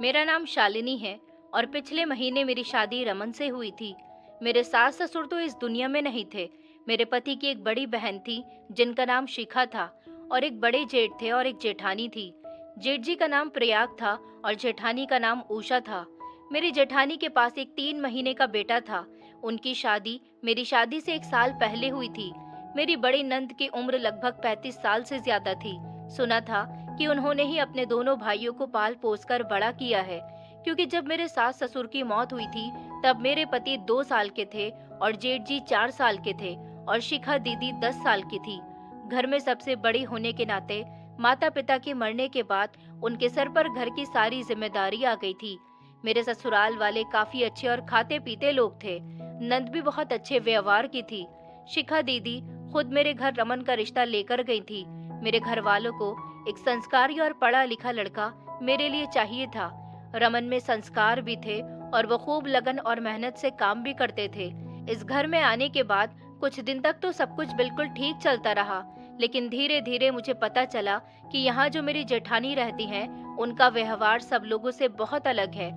मेरा नाम शालिनी है और पिछले महीने मेरी शादी रमन से हुई थी। मेरे सास ससुर तो इस दुनिया में नहीं थे। मेरे पति की एक बड़ी बहन थी जिनका नाम शिखा था और एक बड़े जेठ थे और एक जेठानी थी। जेठ जी का नाम प्रयाग था और जेठानी का नाम उषा था। मेरी जेठानी के पास एक 3 महीने का बेटा था। उनकी शादी मेरी शादी से 1 साल पहले हुई थी। मेरी बड़ी नंद की उम्र लगभग 35 साल से ज्यादा थी। सुना था कि उन्होंने ही अपने दोनों भाइयों को पाल पोस कर बड़ा किया है, क्योंकि जब मेरे सास ससुर की मौत हुई थी तब मेरे पति 2 साल के थे और जेठ जी 4 साल के थे और शिखा दीदी 10 साल की थी। घर में सबसे बड़ी होने के नाते माता पिता के मरने के बाद उनके सर पर घर की सारी जिम्मेदारी आ गई थी। मेरे ससुराल वाले काफी अच्छे और खाते पीते लोग थे। नंद भी बहुत अच्छे व्यवहार की थी। शिखा दीदी खुद मेरे घर रमन का रिश्ता लेकर गई थी। मेरे घर वालों को एक संस्कारी और पढ़ा लिखा लड़का मेरे लिए चाहिए था। रमन में संस्कार भी थे और वो खूब लगन और मेहनत से काम भी करते थे। इस घर में आने के बाद कुछ दिन तक तो सब कुछ बिल्कुल ठीक चलता रहा, लेकिन धीरे धीरे मुझे पता चला कि यहाँ जो मेरी जेठानी रहती हैं, उनका व्यवहार सब लोगों से बहुत अलग है।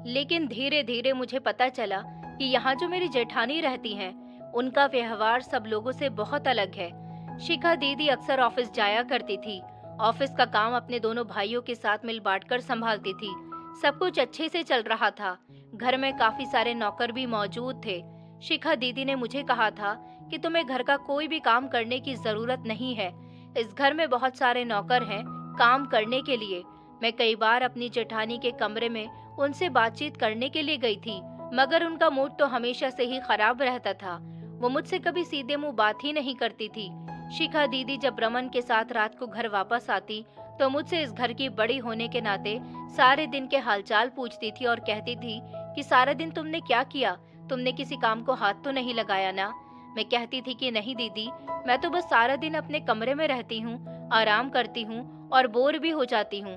लेकिन धीरे धीरे मुझे पता चला कि यहाँ जो मेरी जेठानी रहती हैं, उनका व्यवहार सब लोगों से बहुत अलग है। शिखा दीदी अक्सर ऑफिस जाया करती थी। ऑफिस का काम अपने दोनों भाइयों के साथ मिल बांट कर संभालती थी। सब कुछ अच्छे से चल रहा था। घर में काफी सारे नौकर भी मौजूद थे। शिखा दीदी ने मुझे कहा था कि तुम्हें घर का कोई भी काम करने की जरूरत नहीं है। इस घर में बहुत सारे नौकर हैं काम करने के लिए। मैं कई बार अपनी जेठानी के कमरे में उनसे बातचीत करने के लिए गई थी, मगर उनका मूड तो हमेशा से ही खराब रहता था। वो मुझसे कभी सीधे मुंह बात ही नहीं करती थी। शिखा दीदी जब रमन के साथ रात को घर वापस आती तो मुझसे इस घर की बड़ी होने के नाते सारे दिन के हालचाल पूछती थी और कहती थी कि सारा दिन तुमने क्या किया, तुमने किसी काम को हाथ तो नहीं लगाया ना। मैं कहती थी कि नहीं दीदी, मैं तो बस सारा दिन अपने कमरे में रहती हूँ, आराम करती हूँ और बोर भी हो जाती हूँ।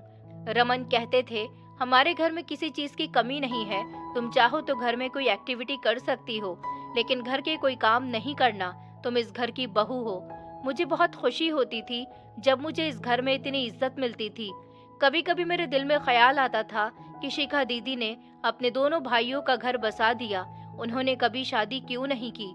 रमन कहते थे, हमारे घर में किसी चीज की कमी नहीं है, तुम चाहो तो घर में कोई एक्टिविटी कर सकती हो, लेकिन घर के कोई काम नहीं करना, तुम इस घर की बहू हो। मुझे बहुत खुशी होती थी जब मुझे इस घर में इतनी इज्जत मिलती थी। कभी कभी मेरे दिल में ख्याल आता था कि शिखा दीदी ने अपने दोनों भाइयों का घर बसा दिया, उन्होंने कभी शादी क्यों नहीं की।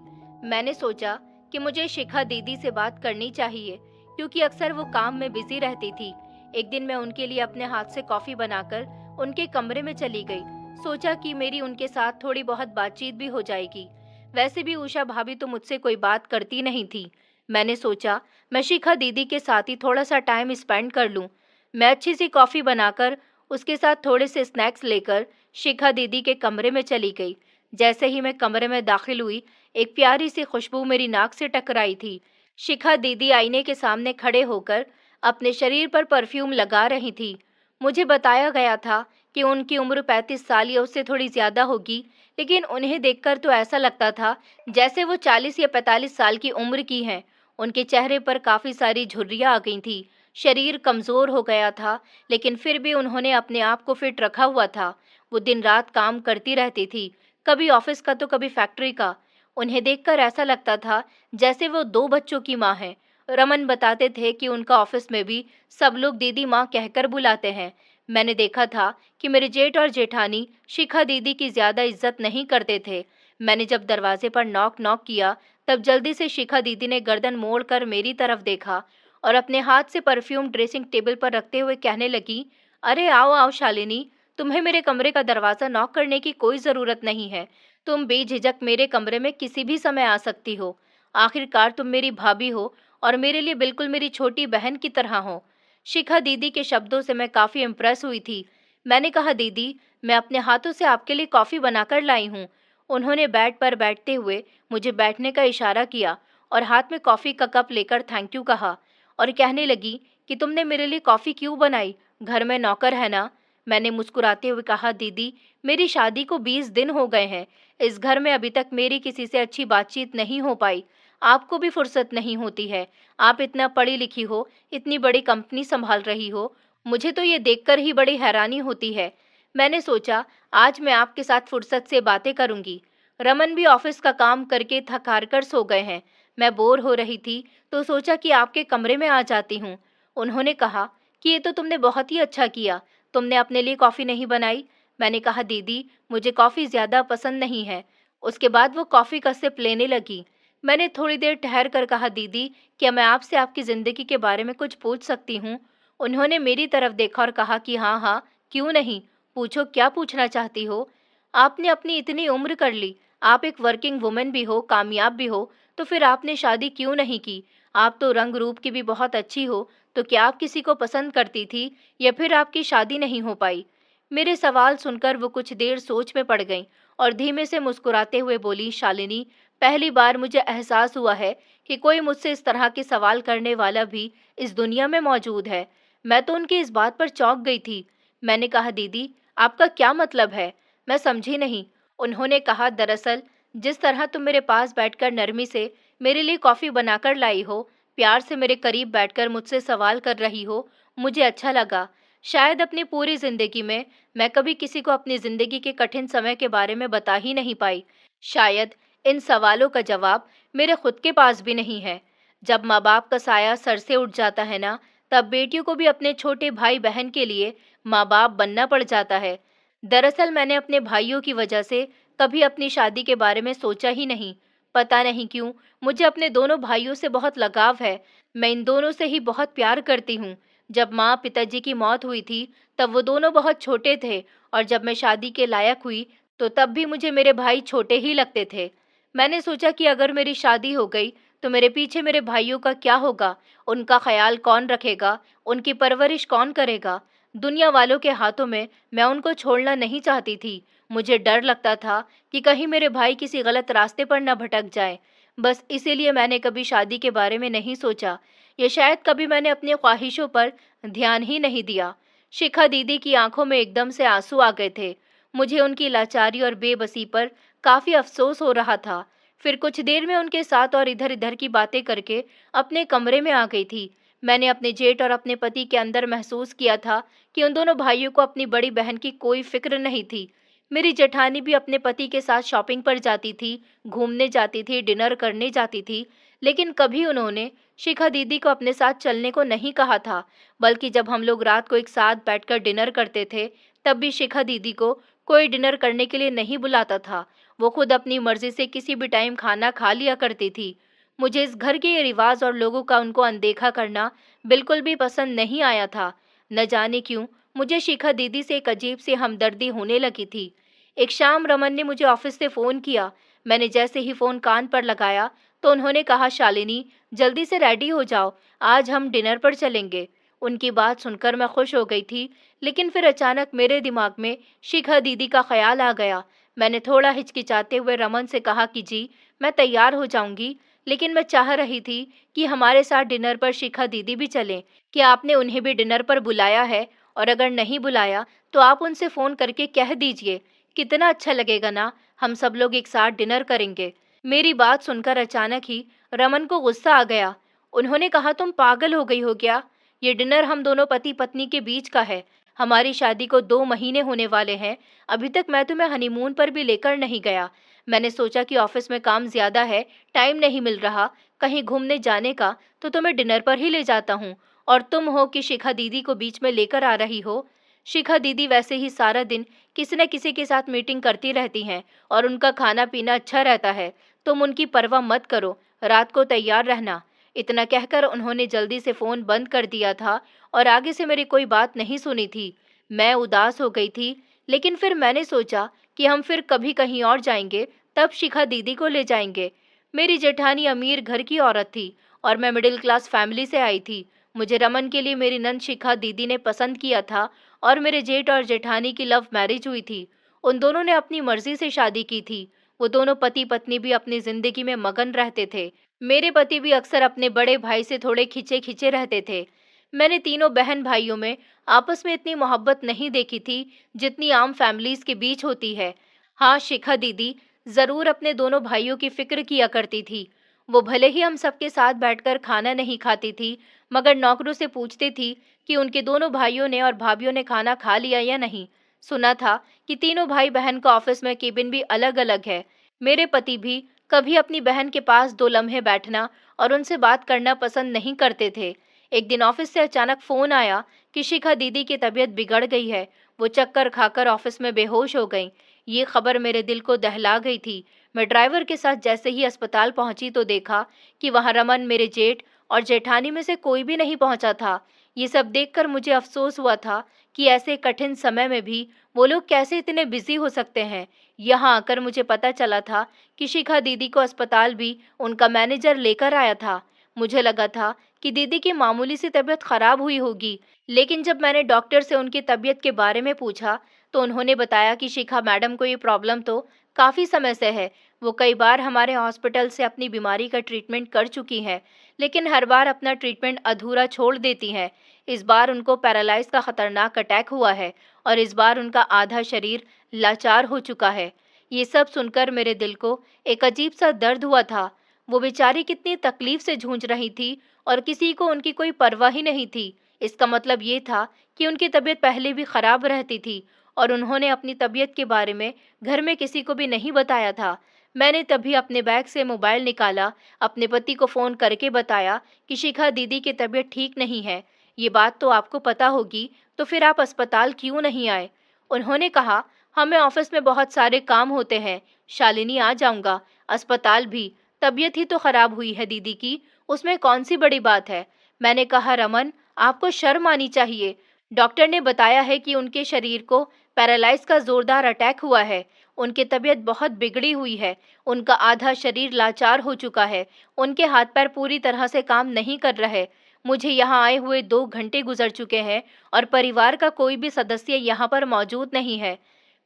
मैंने सोचा कि मुझे शिखा दीदी से बात करनी चाहिए, क्योंकि अक्सर वो काम में बिजी रहती थी। एक दिन मैं उनके लिए अपने हाथ से कॉफी बनाकर उनके कमरे में चली गई। सोचा कि मेरी उनके साथ थोड़ी बहुत बातचीत भी हो जाएगी। वैसे भी उषा भाभी तो मुझसे कोई बात करती नहीं थी। मैंने सोचा मैं शिखा दीदी के साथ ही थोड़ा सा टाइम स्पेंड कर लूं। मैं अच्छी सी कॉफी बनाकर उसके साथ थोड़े से स्नैक्स लेकर शिखा दीदी के कमरे में चली गई। जैसे ही मैं कमरे में दाखिल हुई, एक प्यारी सी खुशबू मेरी नाक से टकराई थी। शिखा दीदी आईने के सामने खड़े होकर अपने शरीर पर परफ्यूम लगा रही थी। मुझे बताया गया था कि उनकी उम्र 35 साल या उससे थोड़ी ज्यादा होगी, लेकिन उन्हें देखकर तो ऐसा लगता था जैसे वो 40 या 45 साल की उम्र की हैं। उनके चेहरे पर काफी सारी झुर्रियां आ गई थी। शरीर कमजोर हो गया था, लेकिन फिर भी उन्होंने अपने आप को फिट रखा हुआ था। वो दिन रात काम करती रहती थी, कभी ऑफिस का तो कभी फैक्ट्री का। उन्हें देखकर ऐसा लगता था जैसे वो 2 बच्चों की माँ है। रमन बताते थे कि उनका ऑफिस में भी सब लोग दीदी माँ कहकर बुलाते हैं। मैंने देखा था कि मेरे जेठ और जेठानी शिखा दीदी की ज्यादा इज्जत नहीं करते थे। मैंने जब दरवाजे पर नॉक नॉक किया तब जल्दी से शिखा दीदी ने गर्दन मोड़कर मेरी तरफ देखा और अपने हाथ से परफ्यूम ड्रेसिंग टेबल पर रखते हुए कहने लगी, अरे आओ आओ शालिनी, तुम्हें मेरे कमरे का दरवाजा नॉक करने की कोई जरूरत नहीं है। तुम बेझिझक मेरे कमरे में किसी भी समय आ सकती हो। आखिरकार तुम मेरी भाभी हो और मेरे लिए बिल्कुल मेरी छोटी बहन की तरह हो। शिखा दीदी के शब्दों से मैं काफी इम्प्रेस हुई थी। मैंने कहा, दीदी मैं अपने हाथों से आपके लिए कॉफी बनाकर लाई हूँ। उन्होंने बेड पर बैठते हुए मुझे बैठने का इशारा किया और हाथ में कॉफी का कप लेकर थैंक यू कहा और कहने लगी कि तुमने मेरे लिए कॉफी क्यों बनाई, घर में नौकर है ना। मैंने मुस्कुराते हुए कहा, दीदी मेरी शादी को 20 दिन हो गए हैं। इस घर में अभी तक मेरी किसी से अच्छी बातचीत नहीं हो पाई। आपको भी फुर्सत नहीं होती है। आप इतना पढ़ी लिखी हो, इतनी बड़ी कंपनी संभाल रही हो, मुझे तो ये देखकर ही बड़ी हैरानी होती है। मैंने सोचा आज मैं आपके साथ फुर्सत से बातें करूंगी। रमन भी ऑफिस का काम करके थक हार कर सो गए हैं। मैं बोर हो रही थी तो सोचा कि आपके कमरे में आ जाती हूँ। उन्होंने कहा कि ये तो तुमने बहुत ही अच्छा किया, तुमने अपने लिए कॉफ़ी नहीं बनाई? मैंने कहा, दीदी मुझे कॉफ़ी ज़्यादा पसंद नहीं है। उसके बाद वो कॉफ़ी का सिप लेने लगी। मैंने थोड़ी देर ठहर कर कहा, दीदी क्या मैं आपसे आपकी ज़िंदगी के बारे में कुछ पूछ सकती हूँ? उन्होंने मेरी तरफ देखा और कहा कि हाँ हाँ, क्यों नहीं, पूछो क्या पूछना चाहती हो। आपने अपनी इतनी उम्र कर ली, आप एक वर्किंग वुमन भी हो, कामयाब भी हो, तो फिर आपने शादी क्यों नहीं की? आप तो रंग रूप की भी बहुत अच्छी हो, तो क्या आप किसी को पसंद करती थी या फिर आपकी शादी नहीं हो पाई? मेरे सवाल सुनकर वो कुछ देर सोच में पड़ गईं और धीमे से मुस्कुराते हुए बोली, शालिनी पहली बार मुझे एहसास हुआ है कि कोई मुझसे इस तरह के सवाल करने वाला भी इस दुनिया में मौजूद है। मैं तो उनकी इस बात पर चौंक गई थी। मैंने कहा, दीदी आपका क्या मतलब है? मैं समझी नहीं। उन्होंने कहा, दरअसल जिस तरह तुम मेरे पास बैठकर नरमी से मेरे लिए कॉफ़ी बनाकर लाई हो, प्यार से मेरे करीब बैठकर मुझसे सवाल कर रही हो, मुझे अच्छा लगा। शायद अपनी पूरी ज़िंदगी में मैं कभी किसी को अपनी ज़िंदगी के कठिन समय के बारे में बता ही नहीं पाई। शायद इन सवालों का जवाब मेरे खुद के पास भी नहीं है। जब माँ बाप का साया सर से उठ जाता है ना, तब बेटियों को भी अपने छोटे भाई बहन के लिए माँ बाप बनना पड़ जाता है। दरअसल मैंने अपने भाइयों की वजह से कभी अपनी शादी के बारे में सोचा ही नहीं। पता नहीं क्यों मुझे अपने दोनों भाइयों से बहुत लगाव है। मैं इन दोनों से ही बहुत प्यार करती हूँ। जब माँ पिताजी की मौत हुई थी तब वो दोनों बहुत छोटे थे, और जब मैं शादी के लायक हुई तो तब भी मुझे मेरे भाई छोटे ही लगते थे। मैंने सोचा कि अगर मेरी शादी हो गई तो मेरे पीछे मेरे भाइयों का क्या होगा, उनका ख्याल कौन रखेगा, उनकी परवरिश कौन करेगा। दुनिया वालों के हाथों में मैं उनको छोड़ना नहीं चाहती थी। मुझे डर लगता था कि कहीं मेरे भाई किसी गलत रास्ते पर न भटक जाए। बस इसीलिए मैंने कभी शादी के बारे में नहीं सोचा, या शायद कभी मैंने अपनी ख्वाहिशों पर ध्यान ही नहीं दिया। शिखा दीदी की आंखों में एकदम से आंसू आ गए थे। मुझे उनकी लाचारी और बेबसी पर काफी अफसोस हो रहा था। फिर कुछ देर में उनके साथ और इधर इधर की बातें करके अपने कमरे में आ गई थी। मैंने अपने जेठ और अपने पति के अंदर महसूस किया था कि उन दोनों भाइयों को अपनी बड़ी बहन की कोई फिक्र नहीं थी। मेरी जेठानी भी अपने पति के साथ शॉपिंग पर जाती थी, घूमने जाती थी, डिनर करने जाती थी, लेकिन कभी उन्होंने शिखा दीदी को अपने साथ चलने को नहीं कहा था। बल्कि जब हम लोग रात को एक साथ बैठकर डिनर करते थे, तब भी शिखा दीदी को कोई डिनर करने के लिए नहीं बुलाता था। वो खुद अपनी मर्जी से किसी भी टाइम खाना खा लिया करती थी। मुझे इस घर के ये रिवाज और लोगों का उनको अनदेखा करना बिल्कुल भी पसंद नहीं आया था। न जाने क्यों मुझे शिखा दीदी से एक अजीब सी हमदर्दी होने लगी थी। एक शाम रमन ने मुझे ऑफिस से फ़ोन किया। मैंने जैसे ही फ़ोन कान पर लगाया तो उन्होंने कहा, शालिनी जल्दी से रेडी हो जाओ, आज हम डिनर पर चलेंगे। उनकी बात सुनकर मैं खुश हो गई थी, लेकिन फिर अचानक मेरे दिमाग में शिखा दीदी का ख्याल आ गया। मैंने थोड़ा हिचकिचाते हुए रमन से कहा कि जी मैं तैयार हो जाऊंगी, लेकिन मैं चाह रही थी कि हमारे साथ डिनर पर शिखा दीदी भी चलें। क्या आपने उन्हें भी डिनर पर बुलाया है? और अगर नहीं बुलाया तो आप उनसे फ़ोन करके कह दीजिए। कितना अच्छा लगेगा ना, हम सब लोग एक साथ डिनर करेंगे। मेरी बात सुनकर अचानक ही रमन को गुस्सा आ गया। उन्होंने कहा, तुम पागल हो गई हो क्या? ये डिनर हम दोनों पति पत्नी के बीच का है। हमारी शादी को 2 महीने होने वाले हैं। अभी तक मैं तुम्हें हनीमून पर भी लेकर नहीं गया। मैंने सोचा कि ऑफिस में काम ज्यादा है, टाइम नहीं मिल रहा कहीं घूमने जाने का, तो तुम्हें डिनर पर ही ले जाता हूँ। और तुम हो कि शिखा दीदी को बीच में लेकर आ रही हो। शिखा दीदी वैसे ही सारा दिन किसी न किसी के साथ मीटिंग करती रहती हैं और उनका खाना पीना अच्छा रहता है। तुम उनकी परवाह मत करो, रात को तैयार रहना। इतना कहकर उन्होंने जल्दी से फ़ोन बंद कर दिया था और आगे से मेरी कोई बात नहीं सुनी थी। मैं उदास हो गई थी, लेकिन फिर मैंने सोचा कि हम फिर कभी कहीं और जाएंगे, तब शिखा दीदी को ले जाएंगे। मेरी जेठानी अमीर घर की औरत थी और मैं मिडिल क्लास फैमिली से आई थी। मुझे रमन के लिए मेरी नंद शिखा दीदी ने पसंद किया था और मेरे जेठ और जेठानी की लव मैरिज हुई थी। उन दोनों ने अपनी मर्जी से शादी की थी। वो दोनों पति पत्नी भी अपनी जिंदगी में मगन रहते थे। मेरे पति भी अक्सर अपने बड़े भाई से थोड़े खिंचे खिंचे रहते थे। मैंने तीनों बहन भाइयों में आपस में इतनी मोहब्बत नहीं देखी थी जितनी आम फैमिलीज के बीच होती है। हाँ, शिखा दीदी जरूर अपने दोनों भाइयों की फिक्र किया करती थी। वो भले ही हम सबके साथ बैठकर खाना नहीं खाती थी, मगर नौकरों से पूछती थी कि उनके दोनों भाइयों ने और भाभियों ने खाना खा लिया या नहीं। सुना था कि तीनों भाई बहन का ऑफिस में केबिन भी अलग अलग है। मेरे पति भी कभी अपनी बहन के पास 2 लम्हे बैठना और उनसे बात करना पसंद नहीं करते थे। एक दिन ऑफिस से अचानक फोन आया कि शिखा दीदी की तबीयत बिगड़ गई है। वो चक्कर खाकर ऑफिस में बेहोश हो गई। ये खबर मेरे दिल को दहला गई थी। मैं ड्राइवर के साथ जैसे ही अस्पताल पहुंची तो देखा कि वहां रमन, मेरे जेठ और जेठानी में से कोई भी नहीं पहुंचा था। ये सब देखकर मुझे अफसोस हुआ था कि ऐसे कठिन समय में भी वो लोग कैसे इतने बिजी हो सकते हैं। यहाँ आकर मुझे पता चला था कि शिखा दीदी को अस्पताल भी उनका मैनेजर लेकर आया था। मुझे लगा था कि दीदी की मामूली सी तबीयत खराब हुई होगी, लेकिन जब मैंने डॉक्टर से उनकी तबीयत के बारे में पूछा तो उन्होंने बताया कि शिखा मैडम को ये प्रॉब्लम तो काफ़ी समय से है। वो कई बार हमारे हॉस्पिटल से अपनी बीमारी का ट्रीटमेंट कर चुकी हैं, लेकिन हर बार अपना ट्रीटमेंट अधूरा छोड़ देती हैं। इस बार उनको पैरालाइज का खतरनाक अटैक हुआ है और इस बार उनका आधा शरीर लाचार हो चुका है। ये सब सुनकर मेरे दिल को एक अजीब सा दर्द हुआ था। वो बेचारी कितनी तकलीफ से जूझ रही थी और किसी को उनकी कोई परवाह ही नहीं थी। इसका मतलब ये था कि उनकी तबीयत पहले भी खराब रहती थी और उन्होंने अपनी तबीयत के बारे में घर में किसी को भी नहीं बताया था। मैंने तभी अपने बैग से मोबाइल निकाला, अपने पति को फ़ोन करके बताया कि शिखा दीदी की तबीयत ठीक नहीं है। ये बात तो आपको पता होगी, तो फिर आप अस्पताल क्यों नहीं आए? उन्होंने कहा, हमें ऑफिस में बहुत सारे काम होते हैं, शालिनी आ जाऊंगा, अस्पताल भी, तबीयत ही तो खराब हुई है दीदी की, उसमें कौन सी बड़ी बात है। मैंने कहा, रमन, आपको शर्म आनी चाहिए। डॉक्टर ने बताया है कि उनके शरीर को पैरालाइज का जोरदार अटैक हुआ है। उनकी तबीयत बहुत बिगड़ी हुई है। उनका आधा शरीर लाचार हो चुका है। उनके हाथ पैर पूरी तरह से काम नहीं कर रहे। मुझे यहाँ आए हुए 2 घंटे गुजर चुके हैं और परिवार का कोई भी सदस्य यहाँ पर मौजूद नहीं है।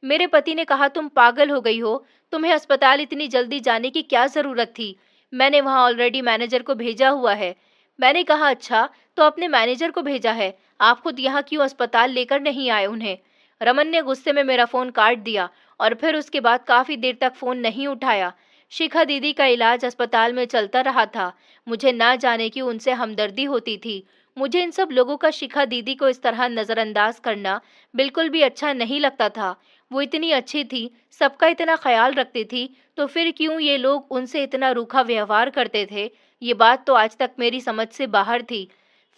मेरे पति ने कहा, तुम पागल हो गई हो, तुम्हें अस्पताल इतनी जल्दी जाने की क्या ज़रूरत थी? मैंने वहाँ ऑलरेडी मैनेजर को भेजा हुआ है। मैंने कहा, अच्छा, तो अपने मैनेजर को भेजा है, आप खुद यहाँ क्यों अस्पताल लेकर नहीं आए उन्हें? रमन ने गुस्से में मेरा फ़ोन काट दिया और फिर उसके बाद काफ़ी देर तक फ़ोन नहीं उठाया। शिखा दीदी का इलाज अस्पताल में चलता रहा था। मुझे ना जाने की उनसे हमदर्दी होती थी। मुझे इन सब लोगों का शिखा दीदी को इस तरह नज़रअंदाज करना बिल्कुल भी अच्छा नहीं लगता था। वो इतनी अच्छी थी, सबका इतना ख्याल रखती थी, तो फिर क्यों ये लोग उनसे इतना रूखा व्यवहार करते थे? ये बात तो आज तक मेरी समझ से बाहर थी।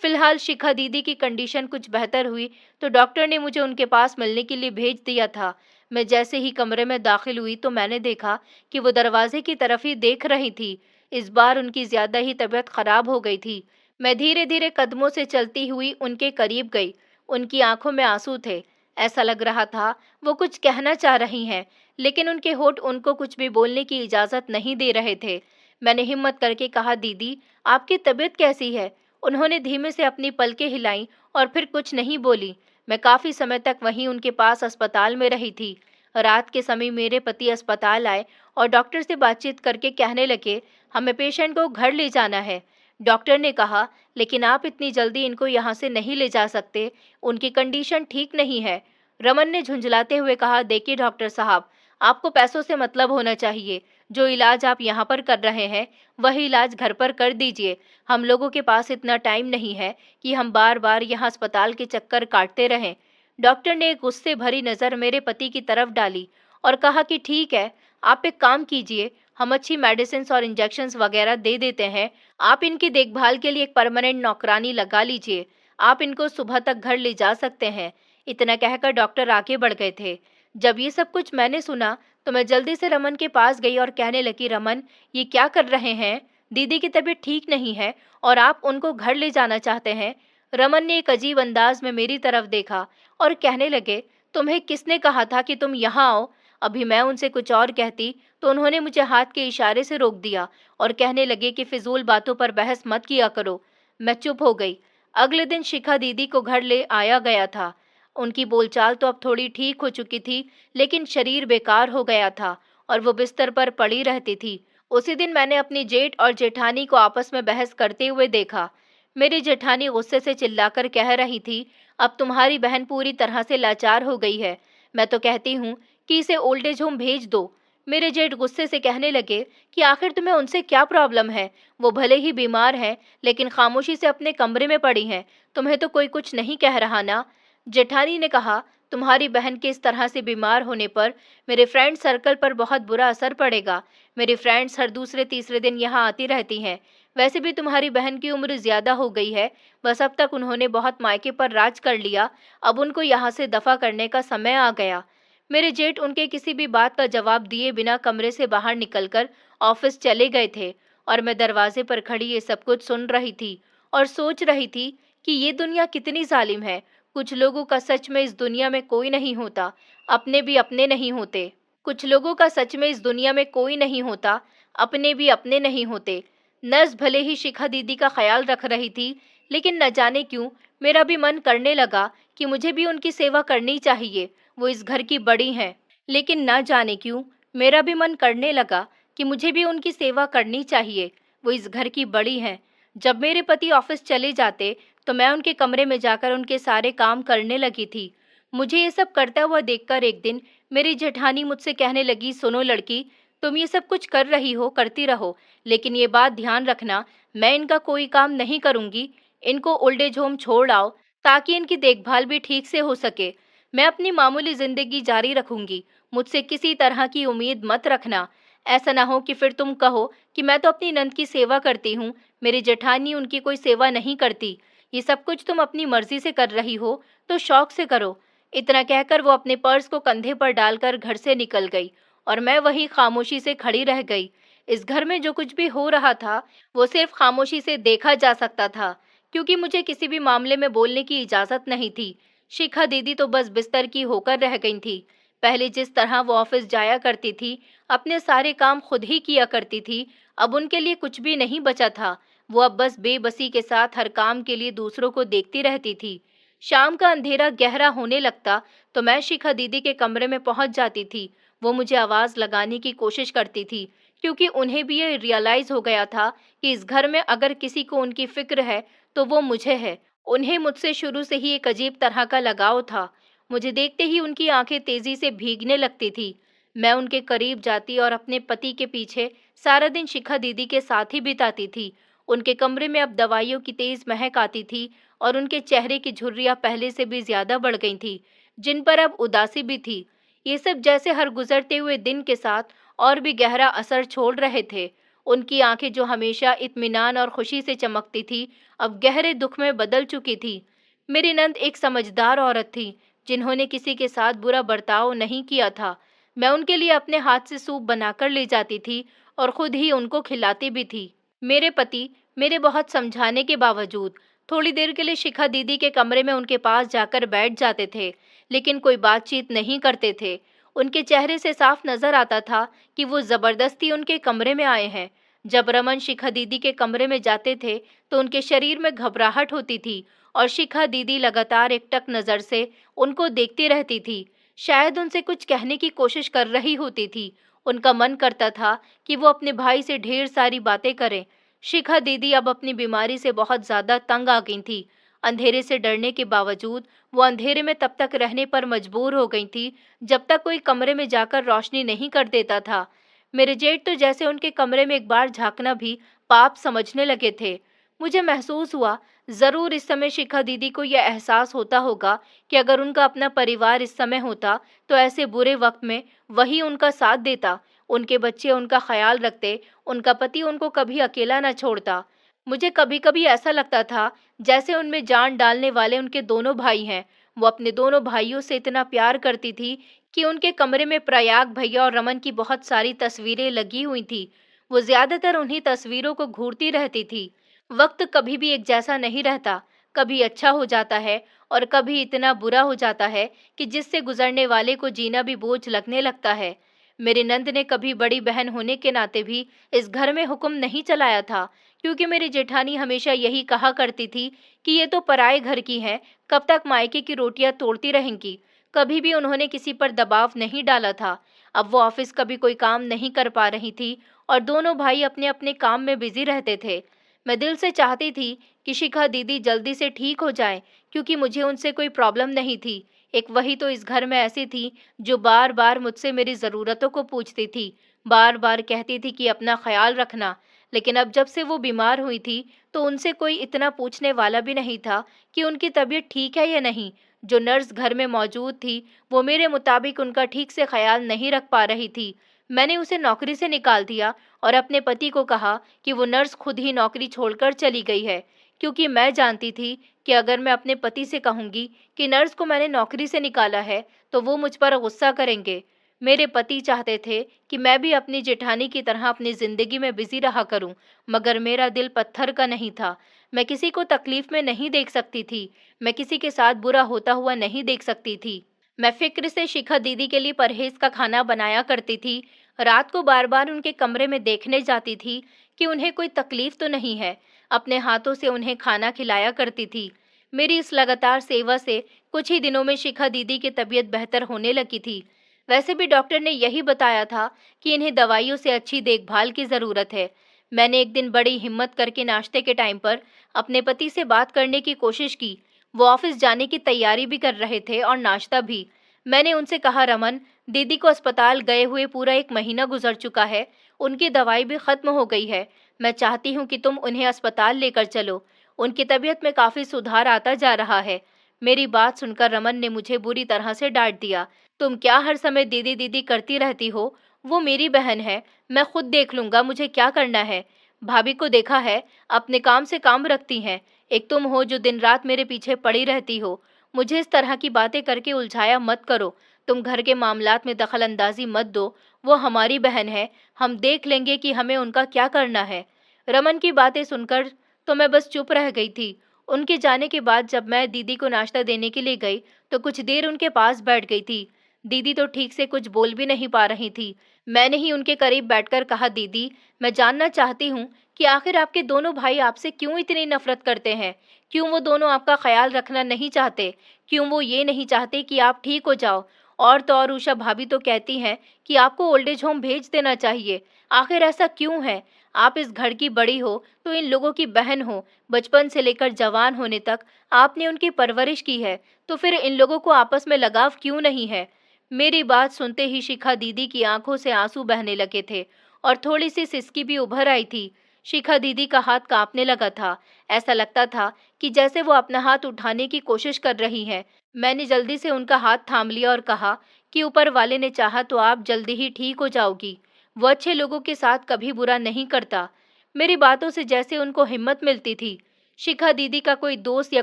फिलहाल शिखा दीदी की कंडीशन कुछ बेहतर हुई तो डॉक्टर ने मुझे उनके पास मिलने के लिए भेज दिया था। मैं जैसे ही कमरे में दाखिल हुई तो मैंने देखा कि वो दरवाजे की तरफ ही देख रही थी। इस बार उनकी ज्यादा ही तबीयत खराब हो गई थी। मैं धीरे धीरे कदमों से चलती हुई उनके करीब गई। उनकी आंखों में आंसू थे। ऐसा लग रहा था वो कुछ कहना चाह रही हैं, लेकिन उनके होठ उनको कुछ भी बोलने की इजाजत नहीं दे रहे थे। मैंने हिम्मत करके कहा, दीदी, आपकी तबीयत कैसी है? उन्होंने धीमे से अपनी पलकें हिलाईं और फिर कुछ नहीं बोली। मैं काफी समय तक वहीं उनके पास अस्पताल में रही थी। रात के समय मेरे पति अस्पताल आए और डॉक्टर से बातचीत करके कहने लगे, हमें पेशेंट को घर ले जाना है। डॉक्टर ने कहा, लेकिन आप इतनी जल्दी इनको यहाँ से नहीं ले जा सकते, उनकी कंडीशन ठीक नहीं है। रमन ने झुंझलाते हुए कहा, देखिए डॉक्टर साहब, आपको पैसों से मतलब होना चाहिए। जो इलाज आप यहाँ पर कर रहे हैं वही इलाज घर पर कर दीजिए। हम लोगों के पास इतना टाइम नहीं है कि हम बार बार यहाँ अस्पताल के चक्कर काटते रहें। डॉक्टर ने एक गुस्से भरी नज़र मेरे पति की तरफ डाली और कहा कि ठीक है, आप एक काम कीजिए, हम अच्छी मेडिसिन और इंजेक्शन्स वगैरह दे देते हैं। आप इनकी देखभाल के लिए एक परमानेंट नौकरानी लगा लीजिए। आप इनको सुबह तक घर ले जा सकते हैं। इतना कहकर डॉक्टर आगे बढ़ गए थे। जब ये सब कुछ मैंने सुना तो मैं जल्दी से रमन के पास गई और कहने लगी, रमन, ये क्या कर रहे हैं? दीदी की तबीयत ठीक नहीं है और आप उनको घर ले जाना चाहते हैं। रमन ने एक अजीब अंदाज में मेरी तरफ देखा और कहने लगे, तुम्हें किसने कहा था कि तुम यहाँ आओ? अभी मैं उनसे कुछ और कहती तो उन्होंने मुझे हाथ के इशारे से रोक दिया और कहने लगे कि फिजूल बातों पर बहस मत किया करो। मैं चुप हो गई। अगले दिन शिखा दीदी को घर ले आया गया था। उनकी बोलचाल तो अब थोड़ी ठीक हो चुकी थी, लेकिन शरीर बेकार हो गया था और वो बिस्तर पर पड़ी रहती थी। उसी दिन मैंने अपनी जेठ और जेठानी को आपस में बहस करते हुए देखा। मेरी जेठानी गुस्से से चिल्लाकर कह रही थी, अब तुम्हारी बहन पूरी तरह से लाचार हो गई है। मैं तो कहती हूँ कि इसे ओल्ड एज होम भेज दो। मेरे जेठ गुस्से से कहने लगे कि आखिर तुम्हें उनसे क्या प्रॉब्लम है? वो भले ही बीमार हैं, लेकिन खामोशी से अपने कमरे में पड़ी हैं। तुम्हें तो कोई कुछ नहीं कह रहा ना? जेठानी ने कहा, तुम्हारी बहन के इस तरह से बीमार होने पर मेरे फ्रेंड सर्कल पर बहुत बुरा असर पड़ेगा। मेरी फ्रेंड्स हर दूसरे तीसरे दिन यहाँ आती रहती हैं। वैसे भी तुम्हारी बहन की उम्र ज्यादा हो गई है, बस अब तक उन्होंने बहुत मायके पर राज कर लिया, अब उनको यहाँ से दफा करने का समय आ गया। मेरे जेठ उनके किसी भी बात का जवाब दिए बिना कमरे से बाहर निकलकर ऑफिस चले गए थे और मैं दरवाजे पर खड़ी ये सब कुछ सुन रही थी और सोच रही थी कि ये दुनिया कितनी जालिम है। कुछ लोगों का सच में इस दुनिया में कोई नहीं होता, अपने भी अपने नहीं होते। कुछ लोगों का सच में इस दुनिया में कोई नहीं होता, अपने भी अपने नहीं होते। नर्स भले ही शिखा दीदी का ख्याल रख रही थी, लेकिन न जाने क्यों मेरा भी मन करने लगा कि मुझे भी उनकी सेवा करनी चाहिए। वो इस घर की बड़ी हैं, लेकिन न जाने क्यों मेरा भी मन करने लगा कि मुझे भी उनकी सेवा करनी चाहिए। वो इस घर की बड़ी हैं। जब मेरे पति ऑफिस चले जाते तो मैं उनके कमरे में जाकर उनके सारे काम करने लगी थी। मुझे ये सब करता हुआ देखकर एक दिन मेरी जेठानी मुझसे कहने लगी, सुनो लड़की, तुम ये सब कुछ कर रही हो, करती रहो, लेकिन ये बात ध्यान रखना, मैं इनका कोई काम नहीं करूंगी। इनको ओल्ड एज होम छोड़ आओ ताकि इनकी देखभाल भी ठीक से हो सके। मैं अपनी मामूली जिंदगी जारी रखूंगी, मुझसे किसी तरह की उम्मीद मत रखना। ऐसा ना हो कि फिर तुम कहो कि मैं तो अपनी नंद की सेवा करती हूँ, मेरी जेठानी उनकी कोई सेवा नहीं करती। ये सब कुछ तुम अपनी मर्जी से कर रही हो तो शौक से करो। इतना कहकर वो अपने पर्स को कंधे पर डालकर घर से निकल गई और मैं वहीं खामोशी से खड़ी रह गई। इस घर में जो कुछ भी हो रहा था वो सिर्फ खामोशी से देखा जा सकता था, क्योंकि मुझे किसी भी मामले में बोलने की इजाजत नहीं थी। शिखा दीदी तो बस बिस्तर की होकर रह गई थी। पहले जिस तरह वो ऑफिस जाया करती थी, अपने सारे काम खुद ही किया करती थी, अब उनके लिए कुछ भी नहीं बचा था। वो अब बस बेबसी के साथ हर काम के लिए दूसरों को देखती रहती थी। शाम का अंधेरा गहरा होने लगता तो मैं शिखा दीदी के कमरे में पहुंच जाती थी। वो मुझे आवाज लगाने की कोशिश करती थी, क्योंकि उन्हें भी ये रियलाइज हो गया था कि इस घर में अगर किसी को उनकी फिक्र है तो वो मुझे है। उन्हें मुझसे शुरू से ही एक अजीब तरह का लगाव था। मुझे देखते ही उनकी आंखें तेजी से भीगने लगती थी। मैं उनके करीब जाती और अपने पति के पीछे सारा दिन शिखा दीदी के साथ ही बिताती थी। उनके कमरे में अब दवाइयों की तेज महक आती थी और उनके चेहरे की झुर्रियां पहले से भी ज्यादा बढ़ गई थी, जिन पर अब उदासी भी थी। ये सब जैसे हर गुजरते हुए दिन के साथ और भी गहरा असर छोड़ रहे थे। उनकी आंखें जो हमेशा इत्मीनान और खुशी से चमकती थी, अब गहरे दुख में बदल चुकी थी। मेरी नंद एक समझदार औरत थी, जिन्होंने किसी के साथ बुरा बर्ताव नहीं किया था। मैं उनके लिए अपने हाथ से सूप बनाकर ले जाती थी और खुद ही उनको खिलाती भी थी। मेरे पति मेरे बहुत समझाने के बावजूद थोड़ी देर के लिए शिखा दीदी के कमरे में उनके पास जाकर बैठ जाते थे, लेकिन कोई बातचीत नहीं करते थे। उनके चेहरे से साफ नजर आता था कि वो जबरदस्ती उनके कमरे में आए हैं। जब रमन शिखा दीदी के कमरे में जाते थे तो उनके शरीर में घबराहट होती थी और शिखा दीदी लगातार एकटक नजर से उनको देखती रहती थी, शायद उनसे कुछ कहने की कोशिश कर रही होती थी। उनका मन करता था कि वो अपने भाई से ढेर सारी बातें करें। शिखा दीदी अब अपनी बीमारी से बहुत ज्यादा तंग आ गई थी। अंधेरे से डरने के बावजूद वो अंधेरे में तब तक रहने पर मजबूर हो गई थी जब तक कोई कमरे में जाकर रोशनी नहीं कर देता था। मेरे जेठ तो जैसे उनके कमरे में एक बार झांकना भी पाप समझने लगे थे। मुझे महसूस हुआ, जरूर इस समय शिखा दीदी को यह एहसास होता होगा कि अगर उनका अपना परिवार इस समय होता तो ऐसे बुरे वक्त में वही उनका साथ देता, उनके बच्चे उनका ख्याल रखते, उनका पति उनको कभी अकेला न छोड़ता। मुझे कभी कभी ऐसा लगता था जैसे उनमें जान डालने वाले उनके दोनों भाई हैं। वो अपने दोनों भाइयों से इतना प्यार करती थी कि उनके कमरे में प्रयाग भैया और रमन की बहुत सारी तस्वीरें लगी हुई थी। वो ज्यादातर उन्हीं तस्वीरों को घूरती रहती थी। वक्त कभी भी एक जैसा नहीं रहता, कभी अच्छा हो जाता है और कभी इतना बुरा हो जाता है कि जिससे गुजरने वाले को जीना भी बोझ लगने लगता है। मेरी नंद ने कभी बड़ी बहन होने के नाते भी इस घर में हुक्म नहीं चलाया था, क्योंकि मेरी जेठानी हमेशा यही कहा करती थी कि ये तो पराए घर की हैं, कब तक मायके की रोटियां तोड़ती रहेंगी। कभी भी उन्होंने किसी पर दबाव नहीं डाला था। अब वो ऑफिस कभी कोई काम नहीं कर पा रही थी और दोनों भाई अपने अपने काम में बिजी रहते थे। मैं दिल से चाहती थी कि शिखा दीदी जल्दी से ठीक हो जाए, क्योंकि मुझे उनसे कोई प्रॉब्लम नहीं थी। एक वही तो इस घर में ऐसी थी जो बार बार मुझसे मेरी ज़रूरतों को पूछती थी, बार बार कहती थी कि अपना ख्याल रखना। लेकिन अब जब से वो बीमार हुई थी तो उनसे कोई इतना पूछने वाला भी नहीं था कि उनकी तबीयत ठीक है या नहीं। जो नर्स घर में मौजूद थी वो मेरे मुताबिक उनका ठीक से ख्याल नहीं रख पा रही थी। मैंने उसे नौकरी से निकाल दिया और अपने पति को कहा कि वो नर्स खुद ही नौकरी छोड़कर चली गई है, क्योंकि मैं जानती थी कि अगर मैं अपने पति से कहूंगी कि नर्स को मैंने नौकरी से निकाला है तो वो मुझ पर गुस्सा करेंगे। मेरे पति चाहते थे कि मैं भी अपनी जेठानी की तरह अपनी जिंदगी में बिजी रहा करूं, मगर मेरा दिल पत्थर का नहीं था। मैं किसी को तकलीफ में नहीं देख सकती थी, मैं किसी के साथ बुरा होता हुआ नहीं देख सकती थी। मैं फिक्र से शिखा दीदी के लिए परहेज का खाना बनाया करती थी। रात को बार बार उनके कमरे में देखने जाती थी कि उन्हें कोई तकलीफ तो नहीं है। अपने हाथों से उन्हें खाना खिलाया करती थी। मेरी इस लगातार सेवा से कुछ ही दिनों में शिखा दीदी की तबीयत बेहतर होने लगी थी। वैसे भी डॉक्टर ने यही बताया था कि इन्हें दवाइयों से अच्छी देखभाल की ज़रूरत है। मैंने एक दिन बड़ी हिम्मत करके नाश्ते के टाइम पर अपने पति से बात करने की कोशिश की। वो ऑफिस जाने की तैयारी भी कर रहे थे और नाश्ता भी। मैंने उनसे कहा, रमन, दीदी को अस्पताल गए हुए पूरा 1 महीना गुजर चुका है, उनकी दवाई भी खत्म हो गई है। मैं चाहती हूँ कि तुम उन्हें अस्पताल लेकर चलो, उनकी तबीयत में काफ़ी सुधार आता जा रहा है। मेरी बात सुनकर रमन ने मुझे बुरी तरह से डांट दिया। तुम क्या हर समय दीदी दीदी करती रहती हो? वो मेरी बहन है, मैं खुद देख लूंगा मुझे क्या करना है। भाभी को देखा है, अपने काम से काम रखती हैं। एक तुम हो जो दिन रात मेरे पीछे पड़ी रहती हो। मुझे इस तरह की बातें करके उलझाया मत करो। तुम घर के मामलात में दखल अंदाजी मत दो। वो हमारी बहन है, हम देख लेंगे कि हमें उनका क्या करना है। रमन की बातें सुनकर तो मैं बस चुप रह गई थी। उनके जाने के बाद जब मैं दीदी को नाश्ता देने के लिए गई तो कुछ देर उनके पास बैठ गई थी। दीदी तो ठीक से कुछ बोल भी नहीं पा रही थी। मैंने ही उनके करीब बैठकर कहा, दीदी, मैं जानना चाहती हूँ कि आखिर आपके दोनों भाई आपसे क्यों इतनी नफरत करते हैं? क्यों वो दोनों आपका ख्याल रखना नहीं चाहते? क्यों वो ये नहीं चाहते कि आप ठीक हो जाओ? और तो और उषा भाभी तो कहती हैं कि आपको ओल्ड एज होम भेज देना चाहिए। आखिर ऐसा क्यों है? आप इस घर की बड़ी हो तो इन लोगों की बहन हो। बचपन से लेकर जवान होने तक आपने उनकी परवरिश की है, तो फिर इन लोगों को आपस में लगाव क्यों नहीं है? मेरी बात सुनते ही शिखा दीदी की आंखों से आंसू बहने लगे थे और थोड़ी सी सिसकी भी उभर आई थी। शिखा दीदी का हाथ कांपने लगा था। ऐसा लगता था कि जैसे वो अपना हाथ उठाने की कोशिश कर रही हैं। मैंने जल्दी से उनका हाथ थाम लिया और कहा कि ऊपर वाले ने चाहा तो आप जल्दी ही ठीक हो जाओगी। वो अच्छे लोगों के साथ कभी बुरा नहीं करता। मेरी बातों से जैसे उनको हिम्मत मिलती थी। शिखा दीदी का कोई दोस्त या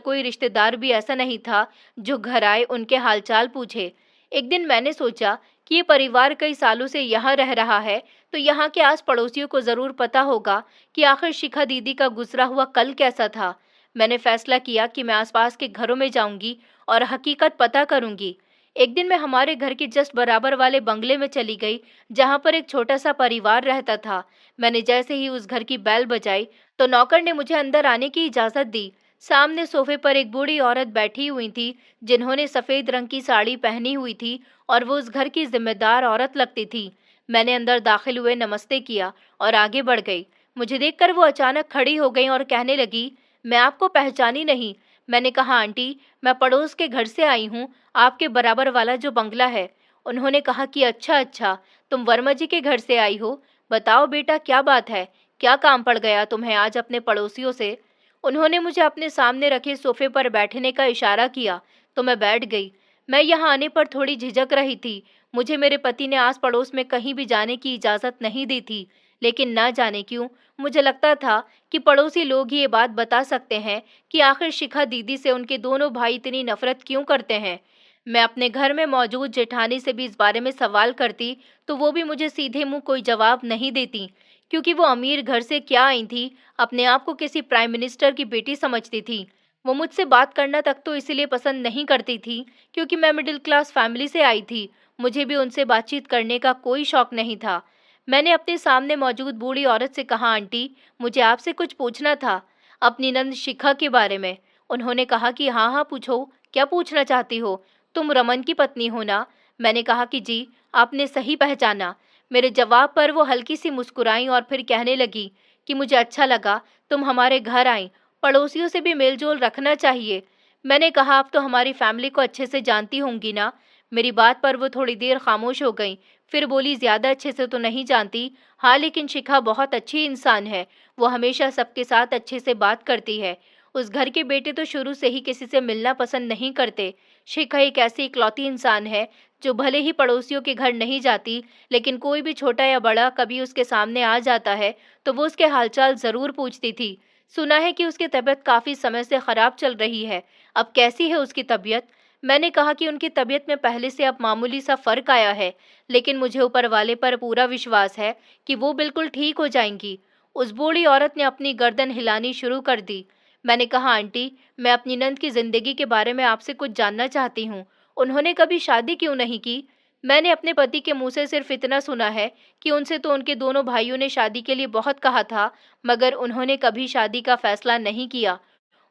कोई रिश्तेदार भी ऐसा नहीं था जो घर आए उनके हालचाल पूछे। एक दिन मैंने सोचा कि ये परिवार कई सालों से यहाँ रह रहा है, तो यहाँ के आस पड़ोसियों को जरूर पता होगा कि आखिर शिखा दीदी का गुजरा हुआ कल कैसा था। मैंने फैसला किया कि मैं आसपास के घरों में जाऊंगी और हकीकत पता करूंगी। एक दिन मैं हमारे घर के जस्ट बराबर वाले बंगले में चली गई, जहाँ पर एक छोटा सा परिवार रहता था। मैंने जैसे ही उस घर की बैल बजाई तो नौकर ने मुझे अंदर आने की इजाजत दी। सामने सोफे पर एक बूढ़ी औरत बैठी हुई थी, जिन्होंने सफेद रंग की साड़ी पहनी हुई थी और वो उस घर की जिम्मेदार औरत लगती थी। मैंने अंदर दाखिल हुए नमस्ते किया और आगे बढ़ गई। मुझे देखकर वो अचानक खड़ी हो गई और कहने लगी, मैं आपको पहचानी नहीं। मैंने कहा, आंटी, मैं पड़ोस के घर से आई हूँ, आपके बराबर वाला जो बंगला है। उन्होंने कहा कि अच्छा अच्छा, तुम वर्मा जी के घर से आई हो। बताओ बेटा, क्या बात है? क्या काम पड़ गया तुम्हें आज अपने पड़ोसियों से? उन्होंने मुझे अपने सामने रखे सोफे पर बैठने का इशारा किया तो मैं बैठ गई। मैं यहाँ आने पर थोड़ी झिझक रही थी। मुझे मेरे पति ने आस पड़ोस में कहीं भी जाने की इजाज़त नहीं दी थी, लेकिन ना जाने क्यों मुझे लगता था कि पड़ोसी लोग ही ये बात बता सकते हैं कि आखिर शिखा दीदी से उनके दोनों भाई इतनी नफरत क्यों करते हैं। मैं अपने घर में मौजूद जेठानी से भी इस बारे में सवाल करती तो वो भी मुझे सीधे मुंह कोई जवाब नहीं देती, क्योंकि वो अमीर घर से क्या आई थी, अपने आप को किसी प्राइम मिनिस्टर की बेटी समझती थी। वो मुझसे बात करना तक तो इसलिए पसंद नहीं करती थी क्योंकि मैं मिडिल क्लास फैमिली से आई थी। मुझे भी उनसे बातचीत करने का कोई शौक नहीं था। मैंने अपने सामने मौजूद बूढ़ी औरत से कहा, आंटी, मुझे आपसे कुछ पूछना था, अपनी नंद शिखा के बारे में। उन्होंने कहा कि हाँ हाँ पूछो, क्या पूछना चाहती हो? तुम रमन की पत्नी हो ना? मैंने कहा कि जी, आपने सही पहचाना। मेरे जवाब पर वो हल्की सी मुस्कुराई और फिर कहने लगी कि मुझे अच्छा लगा तुम हमारे घर आई, पड़ोसियों से भी मेलजोल रखना चाहिए। मैंने कहा, आप तो हमारी फैमिली को अच्छे से जानती होंगी ना? मेरी बात पर वो थोड़ी देर खामोश हो गई, फिर बोली, ज़्यादा अच्छे से तो नहीं जानती, हाँ, लेकिन शिखा बहुत अच्छी इंसान है। वो हमेशा सबके साथ अच्छे से बात करती है। उस घर के बेटे तो शुरू से ही किसी से मिलना पसंद नहीं करते। शिखा एक ऐसी इकलौती इंसान है जो भले ही पड़ोसियों के घर नहीं जाती, लेकिन कोई भी छोटा या बड़ा कभी उसके सामने आ जाता है तो वो उसके हालचाल जरूर पूछती थी। सुना है कि उसकी तबीयत काफी समय से खराब चल रही है। अब कैसी है उसकी तबीयत? मैंने कहा कि उनकी तबीयत में पहले से अब मामूली सा फर्क आया है, लेकिन मुझे ऊपर वाले पर पूरा विश्वास है कि वो बिल्कुल ठीक हो जाएंगी। उस बूढ़ी औरत ने अपनी गर्दन हिलानी शुरू कर दी। मैंने कहा, आंटी, मैं अपनी नंद की जिंदगी के बारे में आपसे कुछ जानना चाहती हूँ। उन्होंने कभी शादी क्यों नहीं की? मैंने अपने पति के मुंह से सिर्फ इतना सुना है कि उनसे तो उनके दोनों भाइयों ने शादी के लिए बहुत कहा था, मगर उन्होंने कभी शादी का फैसला नहीं किया।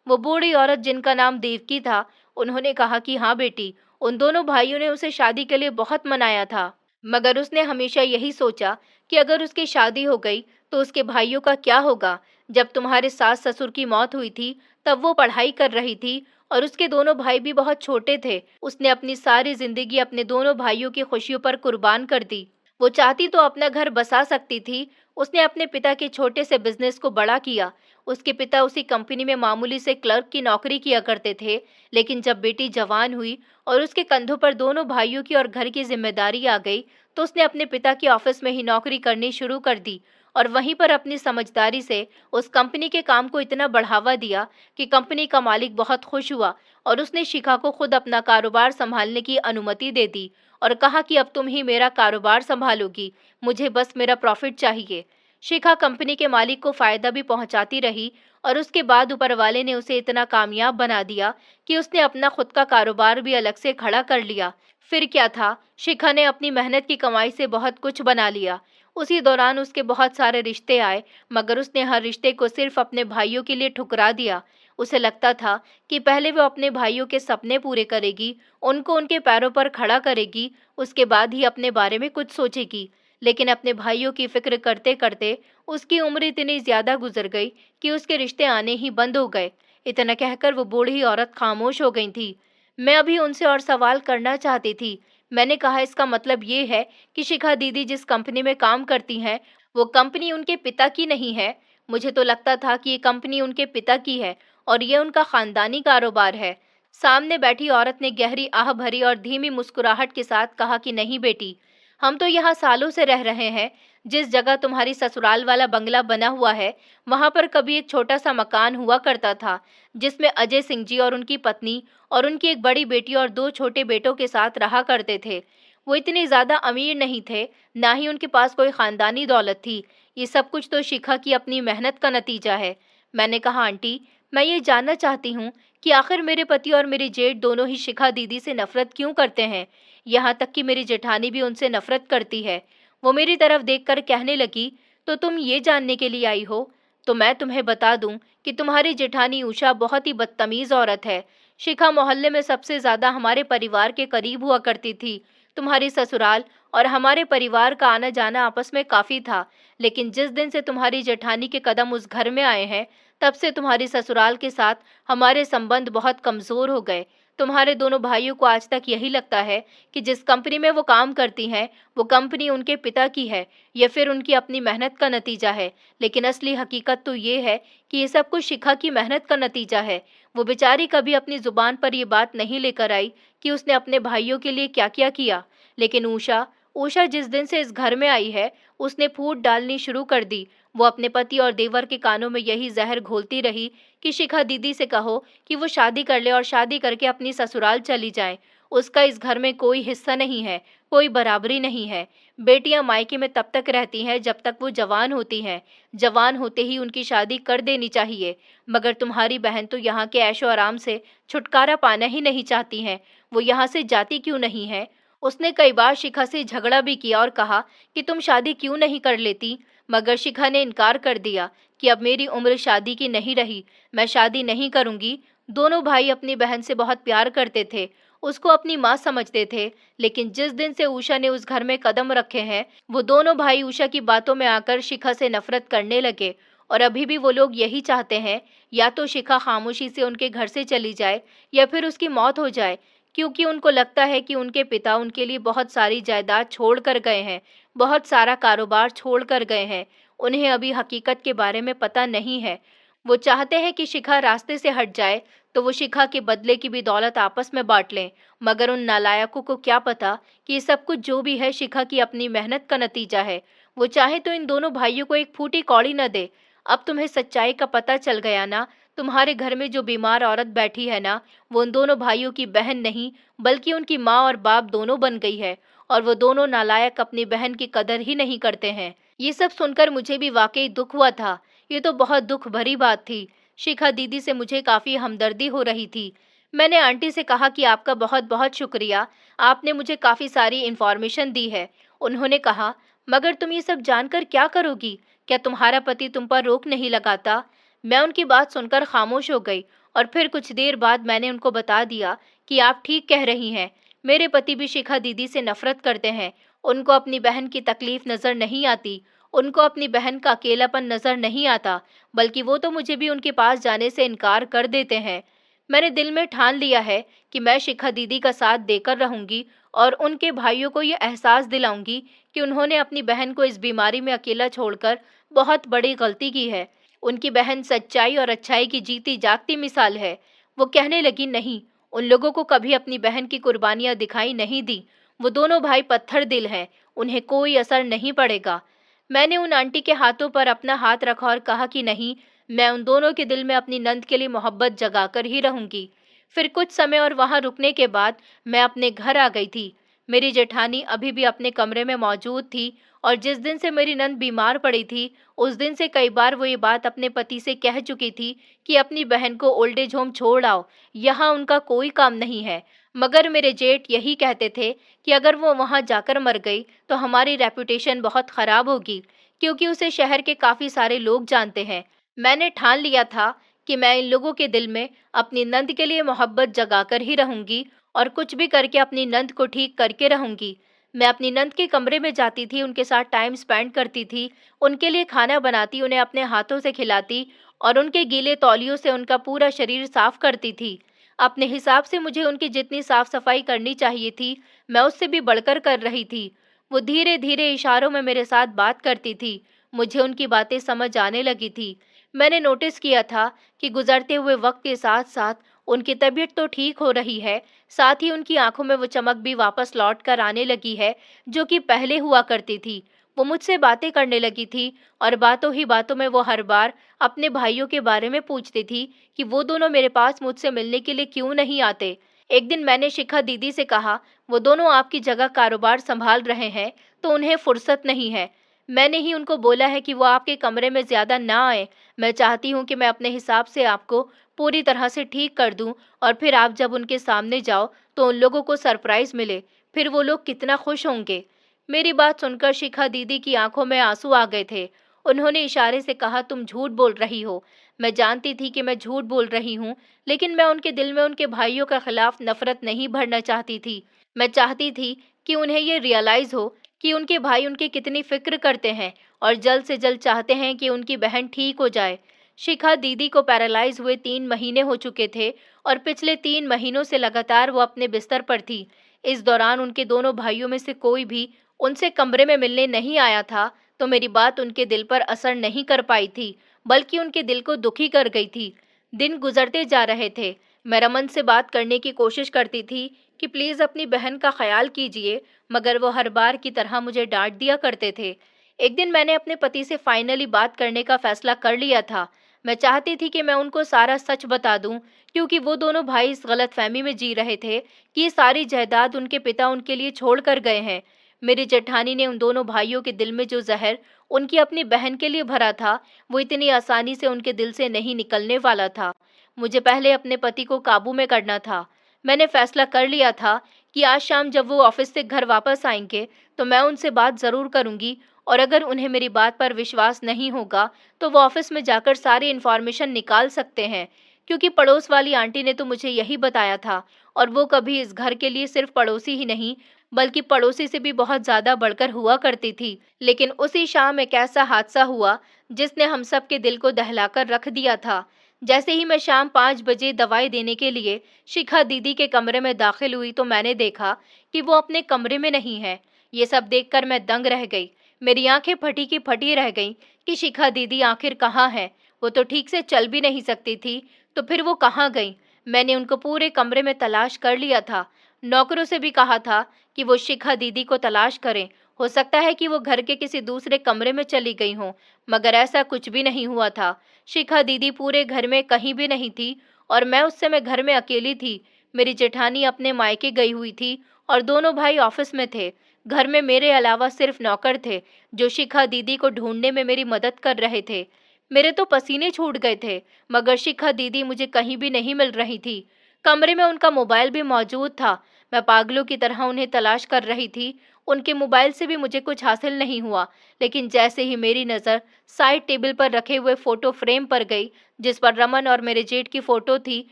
वो बूढ़ी औरत जिनका नाम देवकी था, उन्होंने कहा कि हाँ बेटी, उन दोनों भाइयों ने उसे शादी के लिए बहुत मनाया था, मगर उसने हमेशा यही सोचा कि अगर उसकी शादी हो गई तो उसके भाइयों का क्या होगा। जब तुम्हारे सास ससुर की मौत हुई थी, तब वो पढ़ाई कर रही थी और उसके दोनों भाई भी बहुत छोटे थे। उसने अपनी सारी जिंदगी अपने दोनों भाइयों की खुशियों पर कुर्बान कर दी। वो चाहती तो अपना घर बसा सकती थी। उसने अपने पिता के छोटे से बिजनेस को बड़ा किया। उसके पिता उसी कंपनी में मामूली से क्लर्क की नौकरी किया करते थे, लेकिन जब बेटी जवान हुई और उसके कंधों पर दोनों भाइयों की और घर की जिम्मेदारी आ गई, तो उसने अपने पिता के ऑफिस में ही नौकरी करनी शुरू कर दी और वहीं पर अपनी समझदारी से उस कंपनी के काम को इतना बढ़ावा दिया कि कंपनी का मालिक बहुत खुश हुआ और उसने शिखा को खुद अपना कारोबार संभालने की अनुमति दे दी और कहा कि अब तुम ही मेरा कारोबार संभालोगी, मुझे बस मेरा प्रॉफिट चाहिए। शिखा कंपनी के मालिक को फायदा भी पहुंचाती रही और उसके बाद ऊपर वाले ने उसे इतना कामयाब बना दिया कि उसने अपना खुद का कारोबार भी अलग से खड़ा कर लिया। फिर क्या था, शिखा ने अपनी मेहनत की कमाई से बहुत कुछ बना लिया। उसी दौरान उसके बहुत सारे रिश्ते आए, मगर उसने हर रिश्ते को सिर्फ अपने भाइयों के लिए ठुकरा दिया। उसे लगता था कि पहले वो अपने भाइयों के सपने पूरे करेगी, उनको उनके पैरों पर खड़ा करेगी, उसके बाद ही अपने बारे में कुछ सोचेगी। लेकिन अपने भाइयों की फिक्र करते करते उसकी उम्र इतनी ज्यादा गुजर गई कि उसके रिश्ते आने ही बंद हो गए। इतना कहकर वो बूढ़ी औरत खामोश हो गई थी। मैं अभी उनसे और सवाल करना चाहती थी। मैंने कहा, इसका मतलब ये है कि शिखा दीदी जिस कंपनी में काम करती हैं, वो कंपनी उनके पिता की नहीं है? मुझे तो लगता था कि ये कंपनी उनके पिता की है और ये उनका खानदानी कारोबार है। सामने बैठी औरत ने गहरी आह भरी और धीमी मुस्कुराहट के साथ कहा कि नहीं बेटी, हम तो यहाँ सालों से रह रहे हैं। जिस जगह तुम्हारी ससुराल वाला बंगला बना हुआ है, वहां पर कभी एक छोटा सा मकान हुआ करता था, जिसमें अजय सिंह जी और उनकी पत्नी और उनकी एक बड़ी बेटी और दो छोटे बेटों के साथ रहा करते थे। वो इतने ज्यादा अमीर नहीं थे, ना ही उनके पास कोई खानदानी दौलत थी। ये सब कुछ तो शिखा की अपनी मेहनत का नतीजा है। मैंने कहा, आंटी, मैं ये जानना चाहती हूँ कि आखिर मेरे पति और मेरी जेठ दोनों ही शिखा दीदी से नफरत क्यों करते हैं। यहाँ तक कि मेरी जेठानी भी उनसे नफरत करती है। वो मेरी तरफ देखकर कहने लगी, तो तुम ये जानने के लिए आई हो? तो मैं तुम्हें बता दूं कि तुम्हारी जेठानी उषा बहुत ही बदतमीज औरत है। शिखा मोहल्ले में सबसे ज्यादा हमारे परिवार के करीब हुआ करती थी। तुम्हारी ससुराल और हमारे परिवार का आना जाना आपस में काफी था, लेकिन जिस दिन से तुम्हारी जेठानी के कदम उस घर में आए हैं, तब से तुम्हारी ससुराल के साथ हमारे संबंध बहुत कमजोर हो गए। तुम्हारे दोनों भाइयों को आज तक यही लगता है कि जिस कंपनी में वो काम करती हैं, वो कंपनी उनके पिता की है या फिर उनकी अपनी मेहनत का नतीजा है। लेकिन असली हकीकत तो ये है कि ये सब कुछ शिखा की मेहनत का नतीजा है। वो बेचारी कभी अपनी जुबान पर ये बात नहीं लेकर आई कि उसने अपने भाइयों के लिए क्या क्या किया। लेकिन उषा उषा जिस दिन से इस घर में आई है, उसने फूट डालनी शुरू कर दी। वो अपने पति और देवर के कानों में यही जहर घोलती रही कि शिखा दीदी से कहो कि वो शादी कर ले और शादी करके अपनी ससुराल चली जाए। उसका इस घर में कोई हिस्सा नहीं है, कोई बराबरी नहीं है। बेटियां मायके में तब तक रहती हैं जब तक वो जवान होती हैं। जवान होते ही उनकी शादी कर देनी चाहिए। मगर तुम्हारी बहन तो यहाँ के ऐशो आराम से छुटकारा पाना ही नहीं चाहती हैं। वो यहाँ से जाती क्यों नहीं है? उसने कई बार शिखा से झगड़ा भी किया और कहा कि तुम शादी क्यों नहीं कर लेती, मगर शिखा ने इनकार कर दिया कि अब मेरी उम्र शादी की नहीं रही, मैं शादी नहीं करूंगी। दोनों भाई अपनी बहन से बहुत प्यार करते थे, उसको अपनी माँ समझते थे। लेकिन जिस दिन से उषा ने उस घर में कदम रखे हैं, वो दोनों भाई उषा की बातों में आकर शिखा से नफरत करने लगे। और अभी भी वो लोग यही चाहते हैं, या तो शिखा खामोशी से उनके घर से चली जाए या फिर उसकी मौत हो जाए, क्योंकि उनको लगता है कि उनके पिता उनके लिए बहुत सारी जायदाद छोड़ कर गए हैं, बहुत सारा कारोबार छोड़ कर गए हैं। उन्हें अभी हकीकत के बारे में पता नहीं है। वो चाहते हैं कि शिखा रास्ते से हट जाए तो वो शिखा के बदले की भी दौलत आपस में बांट लें। मगर उन नालायकों को क्या पता कि ये सब कुछ जो भी है शिखा की अपनी मेहनत का नतीजा है। वो चाहे तो इन दोनों भाइयों को एक फूटी कौड़ी न दे। अब तुम्हें सच्चाई का पता चल गया ना। तुम्हारे घर में जो बीमार औरत बैठी है ना, वो उन दोनों भाइयों की बहन नहीं, बल्कि उनकी माँ और बाप दोनों बन गई है। और वो दोनों नालायक अपनी बहन की कदर ही नहीं करते हैं। ये सब सुनकर मुझे भी वाकई दुख हुआ था। ये तो बहुत दुख भरी बात थी। शिखा दीदी से मुझे काफी हमदर्दी हो रही थी। मैंने आंटी से कहा कि आपका बहुत बहुत शुक्रिया, आपने मुझे काफी सारी इन्फॉर्मेशन दी है। उन्होंने कहा, मगर तुम ये सब जानकर क्या करोगी? क्या तुम्हारा पति तुम पर रोक नहीं लगाता? मैं उनकी बात सुनकर खामोश हो गई और फिर कुछ देर बाद मैंने उनको बता दिया कि आप ठीक कह रही हैं। मेरे पति भी शिखा दीदी से नफरत करते हैं। उनको अपनी बहन की तकलीफ नजर नहीं आती। उनको अपनी बहन का अकेलापन नजर नहीं आता, बल्कि वो तो मुझे भी उनके पास जाने से इनकार कर देते हैं। मैंने दिल में ठान लिया है कि मैं शिखा दीदी का साथ देकर रहूंगी और उनके भाइयों को ये एहसास दिलाऊंगी कि उन्होंने अपनी बहन को इस बीमारी में अकेला छोड़कर बहुत बड़ी गलती की है। उनकी बहन सच्चाई और अच्छाई की जीती जागती मिसाल है। वो कहने लगी, नहीं, उन लोगों को कभी अपनी बहन की कुर्बानियां दिखाई नहीं दी। वो दोनों भाई पत्थर दिल हैं, उन्हें कोई असर नहीं पड़ेगा। मैंने उन आंटी के हाथों पर अपना हाथ रखा और कहा कि नहीं, मैं उन दोनों के दिल में अपनी नंद के लिए मोहब्बत जगाकर ही रहूंगी। फिर कुछ समय और वहां रुकने के बाद मैं अपने घर आ गई थी। मेरी जेठानी अभी भी अपने कमरे में मौजूद थी और जिस दिन से मेरी नंद बीमार पड़ी थी, उस दिन से कई बार वो ये बात अपने पति से कह चुकी थी कि अपनी बहन को ओल्ड एज होम छोड़ आओ, यहाँ उनका कोई काम नहीं है। मगर मेरे जेठ यही कहते थे कि अगर वो वहां जाकर मर गई तो हमारी रेपुटेशन बहुत खराब होगी, क्योंकि उसे शहर के काफी सारे लोग जानते हैं। मैंने ठान लिया था कि मैं इन लोगों के दिल में अपनी नंद के लिए मोहब्बत जगाकर ही रहूंगी और कुछ भी करके अपनी नंद को ठीक करके रहूंगी। मैं अपनी नंद के कमरे में जाती थी, उनके साथ टाइम स्पेंड करती थी, उनके लिए खाना बनाती, उन्हें अपने हाथों से खिलाती और उनके गीले तौलियों से उनका पूरा शरीर साफ करती थी। अपने हिसाब से मुझे उनकी जितनी साफ सफाई करनी चाहिए थी, मैं उससे भी बढ़कर कर रही थी। वो धीरे धीरे इशारों में मेरे साथ बात करती थी। मुझे उनकी बातें समझ आने लगी थी। मैंने नोटिस किया था कि गुजरते हुए वक्त के साथ साथ उनकी तबीयत तो ठीक हो रही है, साथ ही उनकी आंखों में वो चमक भी वापस लौट कर आने लगी है जो कि पहले हुआ करती थी। वो मुझसे बातें करने लगी थी और बातों ही बातों में वो हर बार अपने भाइयों के बारे में पूछती थी कि वो दोनों मेरे पास मुझसे मिलने के लिए क्यों नहीं आते। एक दिन मैंने शिखा दीदी से कहा, वो दोनों आपकी जगह कारोबार संभाल रहे हैं तो उन्हें फुर्सत नहीं है। मैंने ही उनको बोला है कि वो आपके कमरे में ज्यादा ना आए। मैं चाहती हूँ कि मैं अपने हिसाब से आपको पूरी तरह से ठीक कर दूं और फिर आप जब उनके सामने जाओ तो उन लोगों को सरप्राइज मिले। फिर वो लोग कितना खुश होंगे। मेरी बात सुनकर शिखा दीदी की आंखों में आंसू आ गए थे। उन्होंने इशारे से कहा, तुम झूठ बोल रही हो। मैं जानती थी कि मैं झूठ बोल रही हूँ, लेकिन मैं उनके दिल में उनके भाइयों के खिलाफ नफरत नहीं भरना चाहती थी। मैं चाहती थी कि उन्हें ये रियलाइज हो कि उनके भाई उनकी कितनी फिक्र करते हैं और जल्द से जल्द चाहते हैं कि उनकी बहन ठीक हो जाए। शिखा दीदी को पैरालाइज हुए 3 महीने हो चुके थे और पिछले 3 महीनों से लगातार वो अपने बिस्तर पर थी। इस दौरान उनके दोनों भाइयों में से कोई भी उनसे कमरे में मिलने नहीं आया था, तो मेरी बात उनके दिल पर असर नहीं कर पाई थी, बल्कि उनके दिल को दुखी कर गई थी। दिन गुजरते जा रहे थे। मैं रमन से बात करने की कोशिश करती थी कि प्लीज अपनी बहन का ख्याल कीजिए, मगर वो हर बार की तरह मुझे डांट दिया करते थे। एक दिन मैंने अपने पति से फाइनली बात करने का फैसला कर लिया था। मैं चाहती थी कि मैं उनको सारा सच बता दूं, क्योंकि वो दोनों भाई इस गलतफहमी में जी रहे थे कि ये सारी जायदाद उनके पिता उनके लिए छोड़ कर गए हैं। मेरी जेठानी ने उन दोनों भाइयों के दिल में जो जहर उनकी अपनी बहन के लिए भरा था, वो इतनी आसानी से उनके दिल से नहीं निकलने वाला था। मुझे पहले अपने पति को काबू में करना था। मैंने फैसला कर लिया था कि आज शाम जब वो ऑफिस से घर वापस आएंगे तो मैं उनसे बात जरूर करूंगी, और अगर उन्हें मेरी बात पर विश्वास नहीं होगा तो वो ऑफिस में जाकर सारी इन्फॉर्मेशन निकाल सकते हैं, क्योंकि पड़ोस वाली आंटी ने तो मुझे यही बताया था। और वो कभी इस घर के लिए सिर्फ पड़ोसी ही नहीं, बल्कि पड़ोसी से भी बहुत ज्यादा बढ़कर हुआ करती थी। लेकिन उसी शाम एक ऐसा हादसा हुआ जिसने हम सब के दिल को दहलाकर रख दिया था। जैसे ही मैं शाम 5 बजे दवाई देने के लिए शिखा दीदी के कमरे में दाखिल हुई तो मैंने देखा कि वो अपने कमरे में नहीं है। ये सब देखकर मैं दंग रह गई। मेरी आंखें फटी की फटी रह गईं कि शिखा दीदी आखिर कहाँ है। वो तो ठीक से चल भी नहीं सकती थी, तो फिर वो कहाँ गई? मैंने उनको पूरे कमरे में तलाश कर लिया था। नौकरों से भी कहा था कि वो शिखा दीदी को तलाश करें। हो सकता है कि वो घर के किसी दूसरे कमरे में चली गई हों, मगर ऐसा कुछ भी नहीं हुआ था। शिखा दीदी पूरे घर में कहीं भी नहीं थी और मैं उस समय घर में अकेली थी। मेरी जेठानी अपने मायके गई हुई थी और दोनों भाई ऑफिस में थे। घर में मेरे अलावा सिर्फ नौकर थे जो शिखा दीदी को ढूंढने में मेरी मदद कर रहे थे। मेरे तो पसीने छूट गए थे, मगर शिखा दीदी मुझे कहीं भी नहीं मिल रही थी। कमरे में उनका मोबाइल भी मौजूद था। मैं पागलों की तरह उन्हें तलाश कर रही थी। उनके मोबाइल से भी मुझे कुछ हासिल नहीं हुआ, लेकिन जैसे ही मेरी नज़र साइड टेबल पर रखे हुए फोटो फ्रेम पर गई, जिस पर रमन और मेरे जेठ की फोटो थी,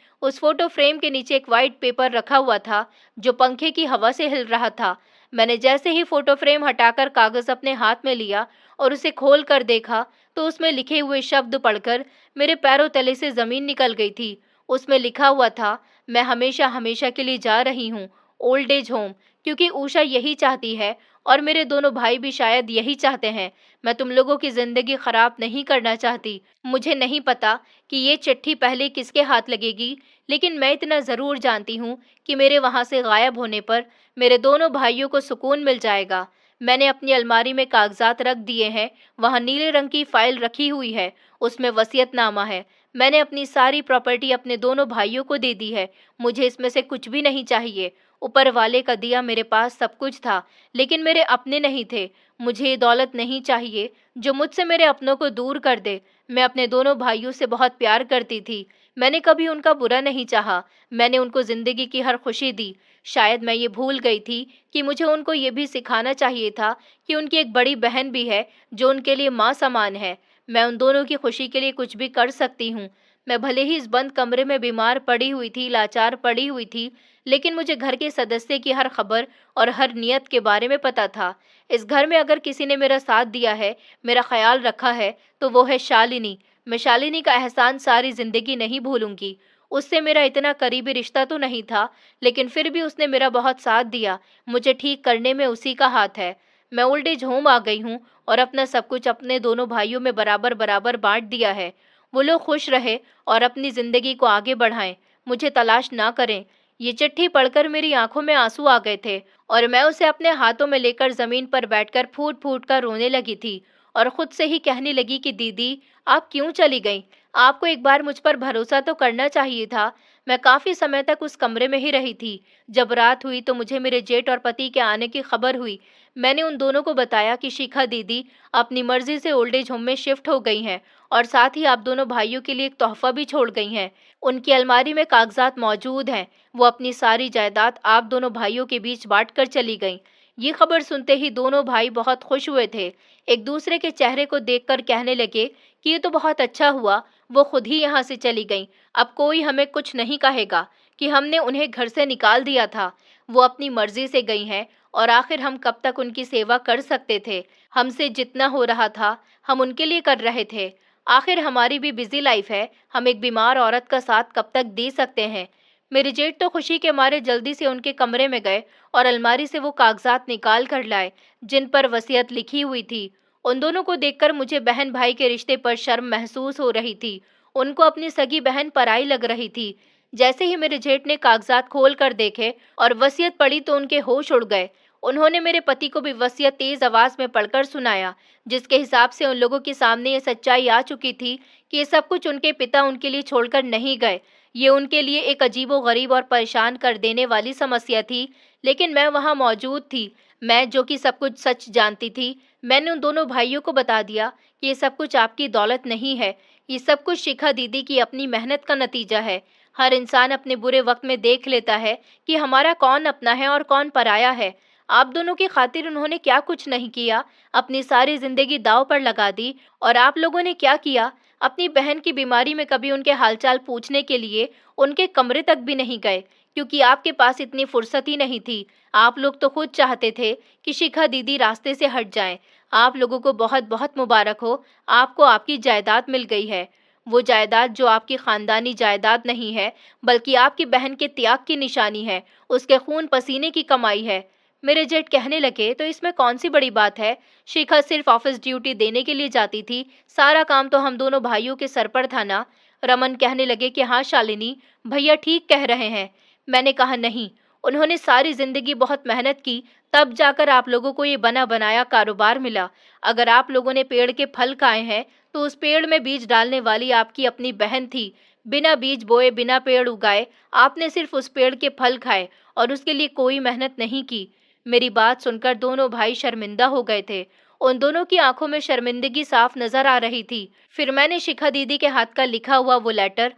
उस फोटो फ्रेम के नीचे एक वाइट पेपर रखा हुआ था जो पंखे की हवा से हिल रहा था। मैंने जैसे ही फोटो फ्रेम हटाकर कागज अपने हाथ में लिया और उसे खोल कर देखा, तो उसमें लिखे हुए शब्द पढ़कर मेरे पैरों तले से जमीन निकल गई थी। उसमें लिखा हुआ था, मैं हमेशा हमेशा के लिए जा रही हूँ ओल्ड एज होम, क्योंकि उषा यही चाहती है और मेरे दोनों भाई भी शायद यही चाहते हैं। मैं तुम लोगों की जिंदगी खराब नहीं करना चाहती। मुझे नहीं पता कि ये चिट्ठी पहले किसके हाथ लगेगी, लेकिन मैं इतना जरूर जानती हूँ कि मेरे वहां से गायब होने पर मेरे दोनों भाइयों को सुकून मिल जाएगा। मैंने अपनी अलमारी में कागजात रख दिए हैं। वहां नीले रंग की फाइल रखी हुई है, उसमें वसीयतनामा है। मैंने अपनी सारी प्रॉपर्टी अपने दोनों भाइयों को दे दी है। मुझे इसमें से कुछ भी नहीं चाहिए। ऊपर वाले का दिया मेरे पास सब कुछ था, लेकिन मेरे अपने नहीं थे। मुझे ये दौलत नहीं चाहिए जो मुझसे मेरे अपनों को दूर कर दे। मैं अपने दोनों भाइयों से बहुत प्यार करती थी। मैंने कभी उनका बुरा नहीं चाहा। मैंने उनको जिंदगी की हर खुशी दी। शायद मैं ये भूल गई थी कि मुझे उनको ये भी सिखाना चाहिए था कि उनकी एक बड़ी बहन भी है जो उनके लिए माँ समान है। मैं उन दोनों की खुशी के लिए कुछ भी कर सकती हूँ। मैं भले ही इस बंद कमरे में बीमार पड़ी हुई थी, लाचार पड़ी हुई थी, लेकिन मुझे घर के सदस्य की हर खबर और हर नियत के बारे में पता था। इस घर में अगर किसी ने मेरा साथ दिया है, मेरा ख्याल रखा है, तो वो है शालिनी। मैं शालिनी का एहसान सारी जिंदगी नहीं भूलूंगी। उससे मेरा इतना करीबी रिश्ता तो नहीं था, लेकिन फिर भी उसने मेरा बहुत साथ दिया। मुझे ठीक करने में उसी का हाथ है। मैं ओल्ड एज होम आ गई हूँ और अपना सब कुछ अपने दोनों भाइयों में बराबर बराबर बांट दिया है। वो लोग खुश रहे और अपनी जिंदगी को आगे बढ़ाएं। मुझे तलाश ना करें। ये चिट्ठी पढ़कर मेरी आंखों में आंसू आ गए थे और मैं उसे अपने हाथों में लेकर जमीन पर बैठकर फूट फूट कर रोने लगी थी और खुद से ही कहने लगी कि दीदी, आप क्यों चली गईं? आपको एक बार मुझ पर भरोसा तो करना चाहिए था। मैं काफी समय तक उस कमरे में ही रही थी। जब रात हुई तो मुझे मेरे जेठ और पति के आने की खबर हुई। मैंने उन दोनों को बताया कि शिखा दीदी अपनी मर्जी से ओल्ड एज होम में शिफ्ट हो गई हैं और साथ ही आप दोनों भाइयों के लिए एक तोहफा भी छोड़ गई हैं। उनकी अलमारी में कागजात मौजूद हैं। वो अपनी सारी जायदाद आप दोनों भाइयों के बीच बांट कर चली गईं। ये खबर सुनते ही दोनों भाई बहुत खुश हुए थे। एक दूसरे के चेहरे को देखकर कहने लगे कि ये तो बहुत अच्छा हुआ, वो खुद ही यहाँ से चली गईं। अब कोई हमें कुछ नहीं कहेगा कि हमने उन्हें घर से निकाल दिया था। वो अपनी मर्जी से गई हैं और आखिर हम कब तक उनकी सेवा कर सकते थे? हमसे जितना हो रहा था हम उनके लिए कर रहे थे। आखिर हमारी भी बिजी लाइफ है। हम एक बीमार औरत का साथ कब तक दे सकते हैं? मेरे जेठ तो खुशी के मारे जल्दी से उनके कमरे में गए और अलमारी से वो कागजात निकाल कर लाए जिन पर वसीयत लिखी हुई थी। उन दोनों को देखकर मुझे बहन भाई के रिश्ते पर शर्म महसूस हो रही थी। उनको अपनी सगी बहन पराई लग रही थी। जैसे ही मेरे जेठ ने कागजात खोल कर देखे और वसीयत पढ़ी तो उनके होश उड़ गए। उन्होंने मेरे पति को भी वसीयत तेज आवाज में पढ़कर सुनाया, जिसके हिसाब से उन लोगों के सामने ये सच्चाई आ चुकी थी कि ये सब कुछ उनके पिता उनके लिए छोड़कर नहीं गए। ये उनके लिए एक अजीबो-गरीब और परेशान कर देने वाली समस्या थी, लेकिन मैं वहाँ मौजूद थी। मैं जो कि सब कुछ सच जानती थी। मैंने उन दोनों भाइयों को बता दिया कि ये सब कुछ आपकी दौलत नहीं है। ये सब कुछ शिखा दीदी की अपनी मेहनत का नतीजा है। हर इंसान अपने बुरे वक्त में देख लेता है कि हमारा कौन अपना है और कौन पराया है। आप दोनों की खातिर उन्होंने क्या कुछ नहीं किया, अपनी सारी जिंदगी दांव पर लगा दी। और आप लोगों ने क्या किया? अपनी बहन की बीमारी में कभी उनके हालचाल पूछने के लिए उनके कमरे तक भी नहीं गए, क्योंकि आपके पास इतनी फुर्सत ही नहीं थी। आप लोग तो खुद चाहते थे कि शिखा दीदी रास्ते से हट जाएं। आप लोगों को बहुत बहुत मुबारक हो, आपको आपकी जायदाद मिल गई है। वो जायदाद जो आपकी खानदानी जायदाद नहीं है, बल्कि आपकी बहन के त्याग की निशानी है, उसके खून पसीने की कमाई है। मेरे जेठ कहने लगे, तो इसमें कौन सी बड़ी बात है? शिखा सिर्फ ऑफिस ड्यूटी देने के लिए जाती थी, सारा काम तो हम दोनों भाइयों के सर पर था ना। रमन कहने लगे कि हाँ शालिनी, भैया ठीक कह रहे हैं। मैंने कहा नहीं, उन्होंने सारी जिंदगी बहुत मेहनत की, तब जाकर आप लोगों को ये बना बनाया कारोबार मिला। अगर आप लोगों ने पेड़ के फल खाए हैं तो उस पेड़ में बीज डालने वाली आपकी अपनी बहन थी। बिना बीज बोए, बिना पेड़ उगाए आपने सिर्फ उस पेड़ के फल खाए और उसके लिए कोई मेहनत नहीं की। मेरी बात सुनकर दोनों भाई शर्मिंदा हो गए थे। उन दोनों की आंखों में शर्मिंदगी साफ नजर आ रही थी। फिर मैंने शिखा दीदी के हाथ का लिखा हुआ वो लेटर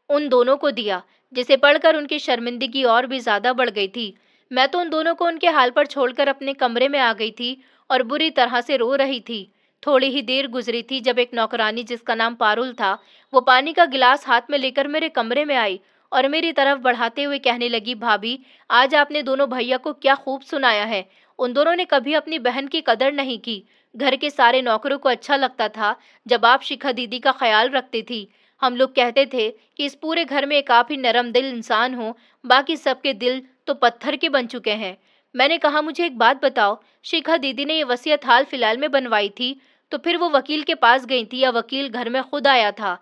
उन दोनों को दिया, जिसे पढ़कर उनकी शर्मिंदगी और भी ज्यादा बढ़ गई थी। मैं तो उन दोनों को उनके हाल पर छोड़कर अपने कमरे में आ गई थी और बुरी तरह से रो रही थी। थोड़ी ही देर गुजरी थी जब एक नौकरानी, जिसका नाम पारुल था, वो पानी का गिलास हाथ में लेकर मेरे कमरे में आई और मेरी तरफ बढ़ाते हुए कहने लगी, भाभी, आज आपने दोनों भैया को क्या खूब सुनाया है। उन दोनों ने कभी अपनी बहन की कदर नहीं की। घर के सारे नौकरों को अच्छा लगता था जब आप शिखा दीदी का ख्याल रखती थी। हम लोग कहते थे कि इस पूरे घर में एक आप ही नरम दिल इंसान हो, बाकी सबके दिल तो पत्थर के बन चुके हैं। मैंने कहा, मुझे एक बात बताओ, शिखा दीदी ने ये वसीयत हाल फिलहाल में बनवाई थी तो फिर वो वकील के पास गई थी या वकील घर में खुद आया था?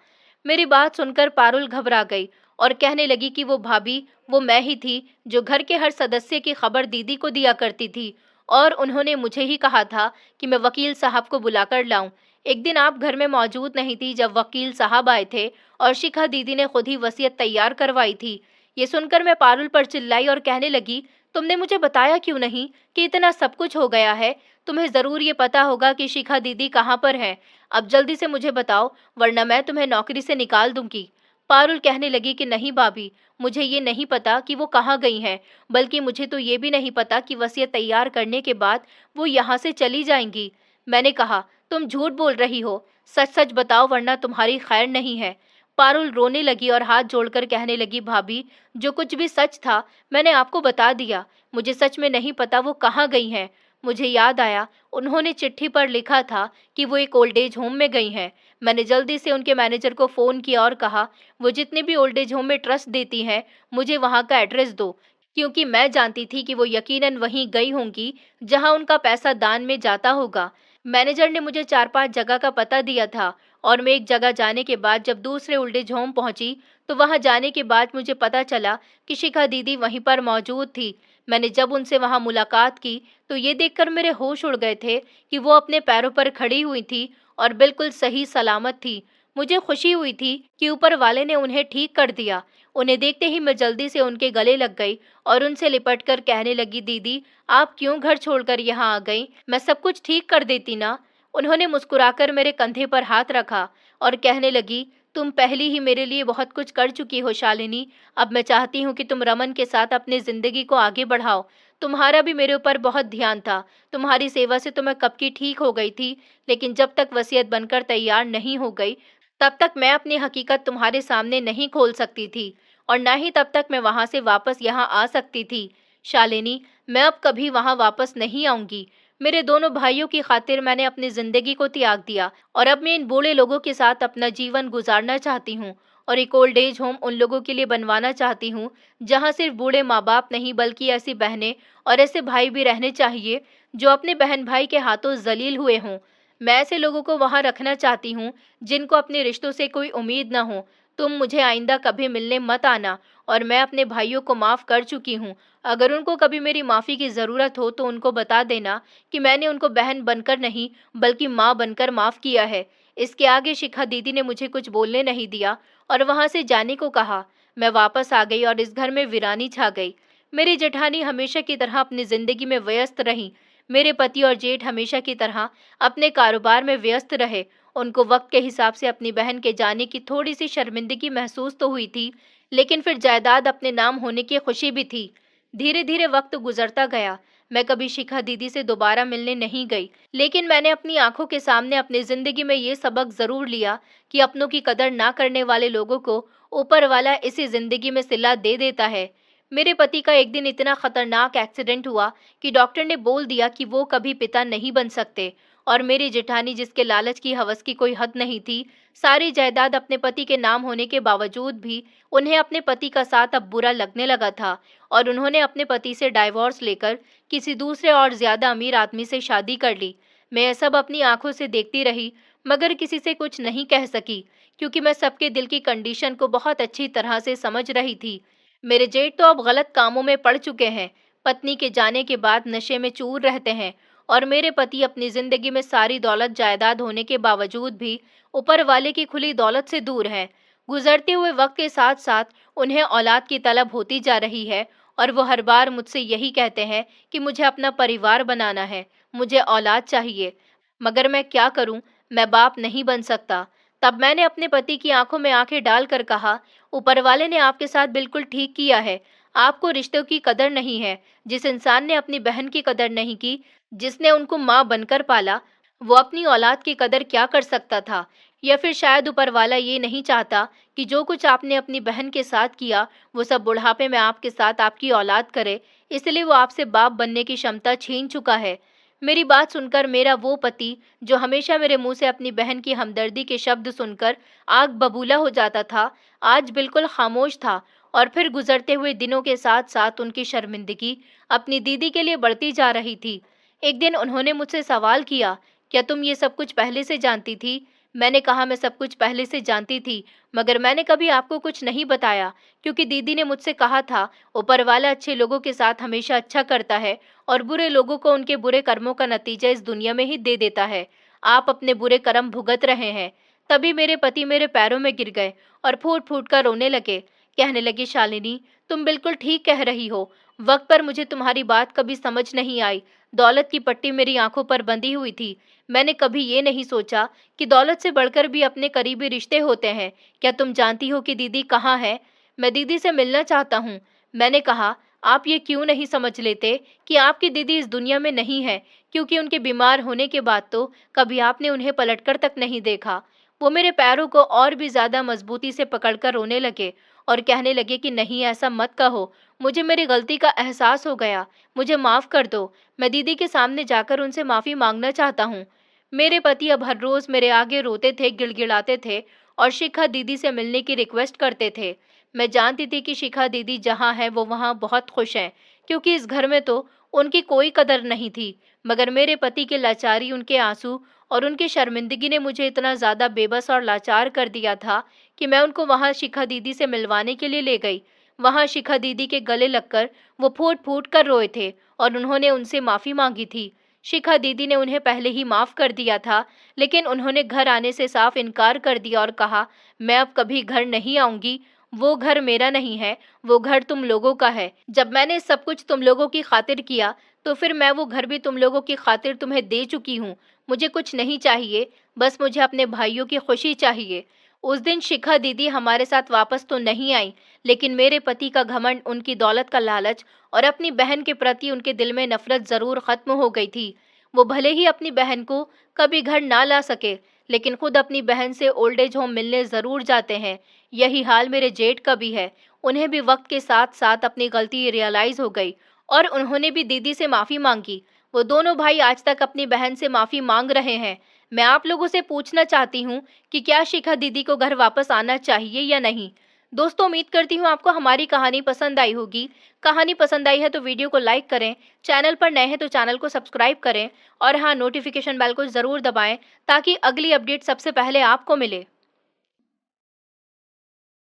मेरी बात सुनकर पारुल घबरा गई और कहने लगी कि वो भाभी, वो मैं ही थी जो घर के हर सदस्य की खबर दीदी को दिया करती थी और उन्होंने मुझे ही कहा था कि मैं वकील साहब को बुलाकर लाऊं। एक दिन आप घर में मौजूद नहीं थी जब वकील साहब आए थे और शिखा दीदी ने खुद ही वसीयत तैयार करवाई थी। ये सुनकर मैं पारुल पर चिल्लाई और कहने लगी, तुमने मुझे बताया क्यों नहीं कि इतना सब कुछ हो गया है? तुम्हें जरूर ये पता होगा कि शिखा दीदी कहाँ पर है। अब जल्दी से मुझे बताओ, वरना मैं तुम्हें नौकरी से निकाल दूंगी। पारुल कहने लगी कि नहीं भाभी, मुझे ये नहीं पता कि वो कहाँ गई हैं, बल्कि मुझे तो ये भी नहीं पता कि वसीयत तैयार करने के बाद वो यहाँ से चली जाएंगी। मैंने कहा, तुम झूठ बोल रही हो, सच सच बताओ वरना तुम्हारी खैर नहीं है। पारुल रोने लगी और हाथ जोड़कर कहने लगी, भाभी, जो कुछ भी सच था मैंने आपको बता दिया। मुझे सच में नहीं पता वो कहाँ गई हैं। मुझे याद आया, उन्होंने चिट्ठी पर लिखा था कि वो एक ओल्ड एज होम में गई हैं। मैंने जल्दी से उनके मैनेजर को फ़ोन किया और कहा, वो जितने भी ओल्ड एज होम में ट्रस्ट देती हैं, मुझे वहाँ का एड्रेस दो, क्योंकि मैं जानती थी कि वो यकीनन वहीं गई होंगी जहाँ उनका पैसा दान में जाता होगा। मैनेजर ने मुझे 4-5 जगह का पता दिया था और मैं एक जगह जाने के बाद जब दूसरे ओल्ड एज होम पहुंची तो वहां जाने के बाद मुझे पता चला कि शिखा दीदी वहीं पर मौजूद थी। मैंने जब उनसे वहां मुलाकात की तो ये देखकर मेरे होश उड़ गए थे कि वो अपने पैरों पर खड़ी हुई थी और बिल्कुल सही सलामत थी। मुझे खुशी हुई थी कि ऊपर वाले ने उन्हें ठीक कर दिया। उन्हें देखते ही मैं जल्दी से उनके गले लग गई और उनसे लिपट कर कहने लगी, दीदी, आप क्यों घर छोड़कर यहाँ आ गई? मैं सब कुछ ठीक कर देती ना। उन्होंने मुस्कुराकर मेरे कंधे पर हाथ रखा और कहने लगी, तुम पहले ही मेरे लिए बहुत कुछ कर चुकी हो शालिनी। अब मैं चाहती हूँ कि तुम रमन के साथ अपनी जिंदगी को आगे बढ़ाओ। तुम्हारा भी मेरे ऊपर बहुत ध्यान था। तुम्हारी सेवा से तो मैं कब की ठीक हो गई थी, लेकिन जब तक वसीयत बनकर तैयार नहीं हो गई तब तक मैं अपनी हकीकत तुम्हारे सामने नहीं खोल सकती थी और ना ही तब तक मैं वहां से वापस यहाँ आ सकती थी। शालिनी, मैं अब कभी वहां वापस नहीं आऊंगी। मेरे दोनों भाइयों की खातिर मैंने अपनी जिंदगी को त्याग दिया और अब मैं इन बूढ़े लोगों के साथ अपना जीवन गुजारना चाहती हूँ और एक ओल्ड एज होम उन लोगों के लिए बनवाना चाहती हूँ जहाँ सिर्फ बूढ़े माँ बाप नहीं बल्कि ऐसी बहनें और ऐसे भाई भी रहने चाहिए जो अपने बहन भाई के हाथों जलील हुए हों। मैं ऐसे लोगों को वहां रखना चाहती हूँ जिनको अपने रिश्तों से कोई उम्मीद न हो। तुम मुझे आइंदा कभी मिलने मत आना और मैं अपने भाइयों को माफ कर चुकी हूँ। अगर उनको कभी मेरी माफ़ी की ज़रूरत हो तो उनको बता देना कि मैंने उनको बहन बनकर नहीं बल्कि माँ बनकर माफ़ किया है। इसके आगे शिखा दीदी ने मुझे कुछ बोलने नहीं दिया और वहाँ से जाने को कहा। मैं वापस आ गई और इस घर में वीरानी छा गई। मेरी जेठानी हमेशा की तरह अपनी ज़िंदगी में व्यस्त रही। मेरे पति और जेठ हमेशा की तरह अपने कारोबार में व्यस्त रहे। उनको वक्त के हिसाब से अपनी बहन के जाने की थोड़ी सी शर्मिंदगी महसूस तो हुई थी, लेकिन फिर जायदाद अपने नाम होने की खुशी भी थी। धीरे धीरे वक्त गुजरता गया। मैं कभी शिखा दीदी से दोबारा मिलने नहीं गई, लेकिन मैंने अपनी आंखों के सामने अपनी जिंदगी में ये सबक जरूर लिया कि अपनों की कदर ना करने वाले लोगों को ऊपर वाला इसी जिंदगी में सिला दे देता है। मेरे पति का एक दिन इतना खतरनाक एक्सीडेंट हुआ कि डॉक्टर ने बोल दिया कि वो कभी पिता नहीं बन सकते और मेरी जेठानी, जिसके लालच की हवस की कोई हद नहीं थी, सारी जायदाद अपने पति के नाम होने के बावजूद भी उन्हें अपने पति का साथ अब बुरा लगने लगा था और उन्होंने अपने पति से डाइवोर्स लेकर किसी दूसरे और ज्यादा अमीर आदमी से शादी कर ली। मैं यह सब अपनी आंखों से देखती रही। मगर किसी से कुछ नहीं कह सकी क्योंकि मैं सबके दिल की कंडीशन को बहुत अच्छी तरह से समझ रही थी। मेरे जेठ तो अब गलत कामों में पड़ चुके हैं, पत्नी के जाने के बाद नशे में चूर रहते हैं और मेरे पति अपनी जिंदगी में सारी दौलत जायदाद होने के बावजूद भी ऊपर वाले की खुली दौलत से दूर हैं। गुजरते हुए वक्त के साथ साथ उन्हें औलाद की तलब होती जा रही है और वो हर बार मुझसे यही कहते हैं कि मुझे अपना परिवार बनाना है, मुझे औलाद चाहिए। मगर मैं क्या करूं, मैं बाप नहीं बन सकता। तब मैंने अपने पति की आंखों में आंखें डालकर कहा, ऊपर वाले ने आपके साथ बिल्कुल ठीक किया है। आपको रिश्तों की कदर नहीं है। जिस इंसान ने अपनी बहन की कदर नहीं की, जिसने उनको माँ बनकर पाला, वो अपनी औलाद की कदर क्या कर सकता था? या फिर शायद ऊपर वाला ये नहीं चाहता कि जो कुछ आपने अपनी बहन के साथ किया, वो सब बुढ़ापे में आपके साथ आपकी औलाद करे, इसलिए वो आपसे बाप बनने की क्षमता छीन चुका है। मेरी बात सुनकर मेरा वो पति, जो हमेशा मेरे मुंह से अपनी बहन की हमदर्दी के शब्द सुनकर आग बबूला हो जाता था, आज बिल्कुल खामोश था और फिर गुजरते हुए दिनों के साथ साथ उनकी शर्मिंदगी अपनी दीदी के लिए बढ़ती जा रही थी। एक दिन उन्होंने मुझसे सवाल किया, क्या तुम ये सब कुछ पहले से जानती थी? मैंने कहा, मैं सब कुछ पहले से जानती थी, मगर मैंने कभी आपको कुछ नहीं बताया क्योंकि दीदी ने मुझसे कहा था, ऊपर वाला अच्छे लोगों के साथ हमेशा अच्छा करता है और बुरे लोगों को उनके बुरे कर्मों का नतीजा इस दुनिया में ही दे देता है। आप अपने बुरे कर्म भुगत रहे हैं। तभी मेरे पति मेरे पैरों में गिर गए और फूट फूट कर रोने लगे। कहने लगे, शालिनी, तुम बिल्कुल ठीक कह रही हो। वक्त पर मुझे तुम्हारी बात कभी समझ नहीं आई। दौलत की पट्टी मेरी आंखों पर बंधी हुई थी। मैंने कभी ये नहीं सोचा कि दौलत से बढ़कर भी अपने करीबी रिश्ते होते हैं। क्या तुम जानती हो कि दीदी कहाँ है? मैं दीदी से मिलना चाहता हूँ। मैंने कहा, आप ये क्यों नहीं समझ लेते कि आपकी दीदी इस दुनिया में नहीं है, क्योंकि उनके बीमार होने के बाद तो कभी आपने उन्हें पलटकर तक नहीं देखा। वो मेरे पैरों को और भी ज्यादा मजबूती से पकड़कर रोने लगे और कहने लगे कि नहीं, ऐसा मत कहो। मुझे मेरी गलती का एहसास हो गया, मुझे माफ कर दो। मैं दीदी के सामने जाकर उनसे माफी मांगना चाहता हूँ। मेरे पति अब हर रोज मेरे आगे रोते थे, गिड़गिड़ाते थे और शिखा दीदी से मिलने की रिक्वेस्ट करते थे। मैं जानती थी कि शिखा दीदी जहाँ है वो वहाँ बहुत खुश हैं, क्योंकि इस घर में तो उनकी कोई कदर नहीं थी। मगर मेरे पति की लाचारी, उनके आंसू और उनकी शर्मिंदगी ने मुझे इतना ज्यादा बेबस और लाचार कर दिया था कि मैं उनको वहाँ शिखा दीदी से मिलवाने के लिए ले गई। वहाँ शिखा दीदी के गले लगकर वो फूट फूट कर रोए थे और उन्होंने उनसे माफी मांगी थी। शिखा दीदी ने उन्हें पहले ही माफ कर दिया था, लेकिन उन्होंने घर आने से साफ इनकार कर दिया और कहा, मैं अब कभी घर नहीं आऊंगी। वो घर मेरा नहीं है, वो घर तुम लोगों का है। जब मैंने सब कुछ तुम लोगों की खातिर किया, तो फिर मैं वो घर भी तुम लोगों की खातिर तुम्हें दे चुकी हूँ। मुझे कुछ नहीं चाहिए, बस मुझे अपने भाइयों की खुशी चाहिए। उस दिन शिखा दीदी हमारे साथ वापस तो नहीं आई, लेकिन मेरे पति का घमंड, उनकी दौलत का लालच और अपनी बहन के प्रति उनके दिल में नफरत जरूर खत्म हो गई थी। वो भले ही अपनी बहन को कभी घर ना ला सके, लेकिन खुद अपनी बहन से ओल्ड एज होम मिलने जरूर जाते हैं। यही हाल मेरे जेठ का भी है। उन्हें भी वक्त के साथ साथ अपनी गलती रियलाइज हो गई और उन्होंने भी दीदी से माफी मांगी। वो दोनों भाई आज तक अपनी बहन से माफी मांग रहे हैं। मैं आप लोगों से पूछना चाहती हूँ कि क्या शिखा दीदी को घर वापस आना चाहिए या नहीं। दोस्तों, उम्मीद करती हूँ आपको हमारी कहानी पसंद आई होगी। कहानी पसंद आई है तो वीडियो को लाइक करें, चैनल पर नए हैं तो चैनल को सब्सक्राइब करें और हाँ, नोटिफिकेशन बेल को ज़रूर दबाएं ताकि अगली अपडेट सबसे पहले आपको मिले।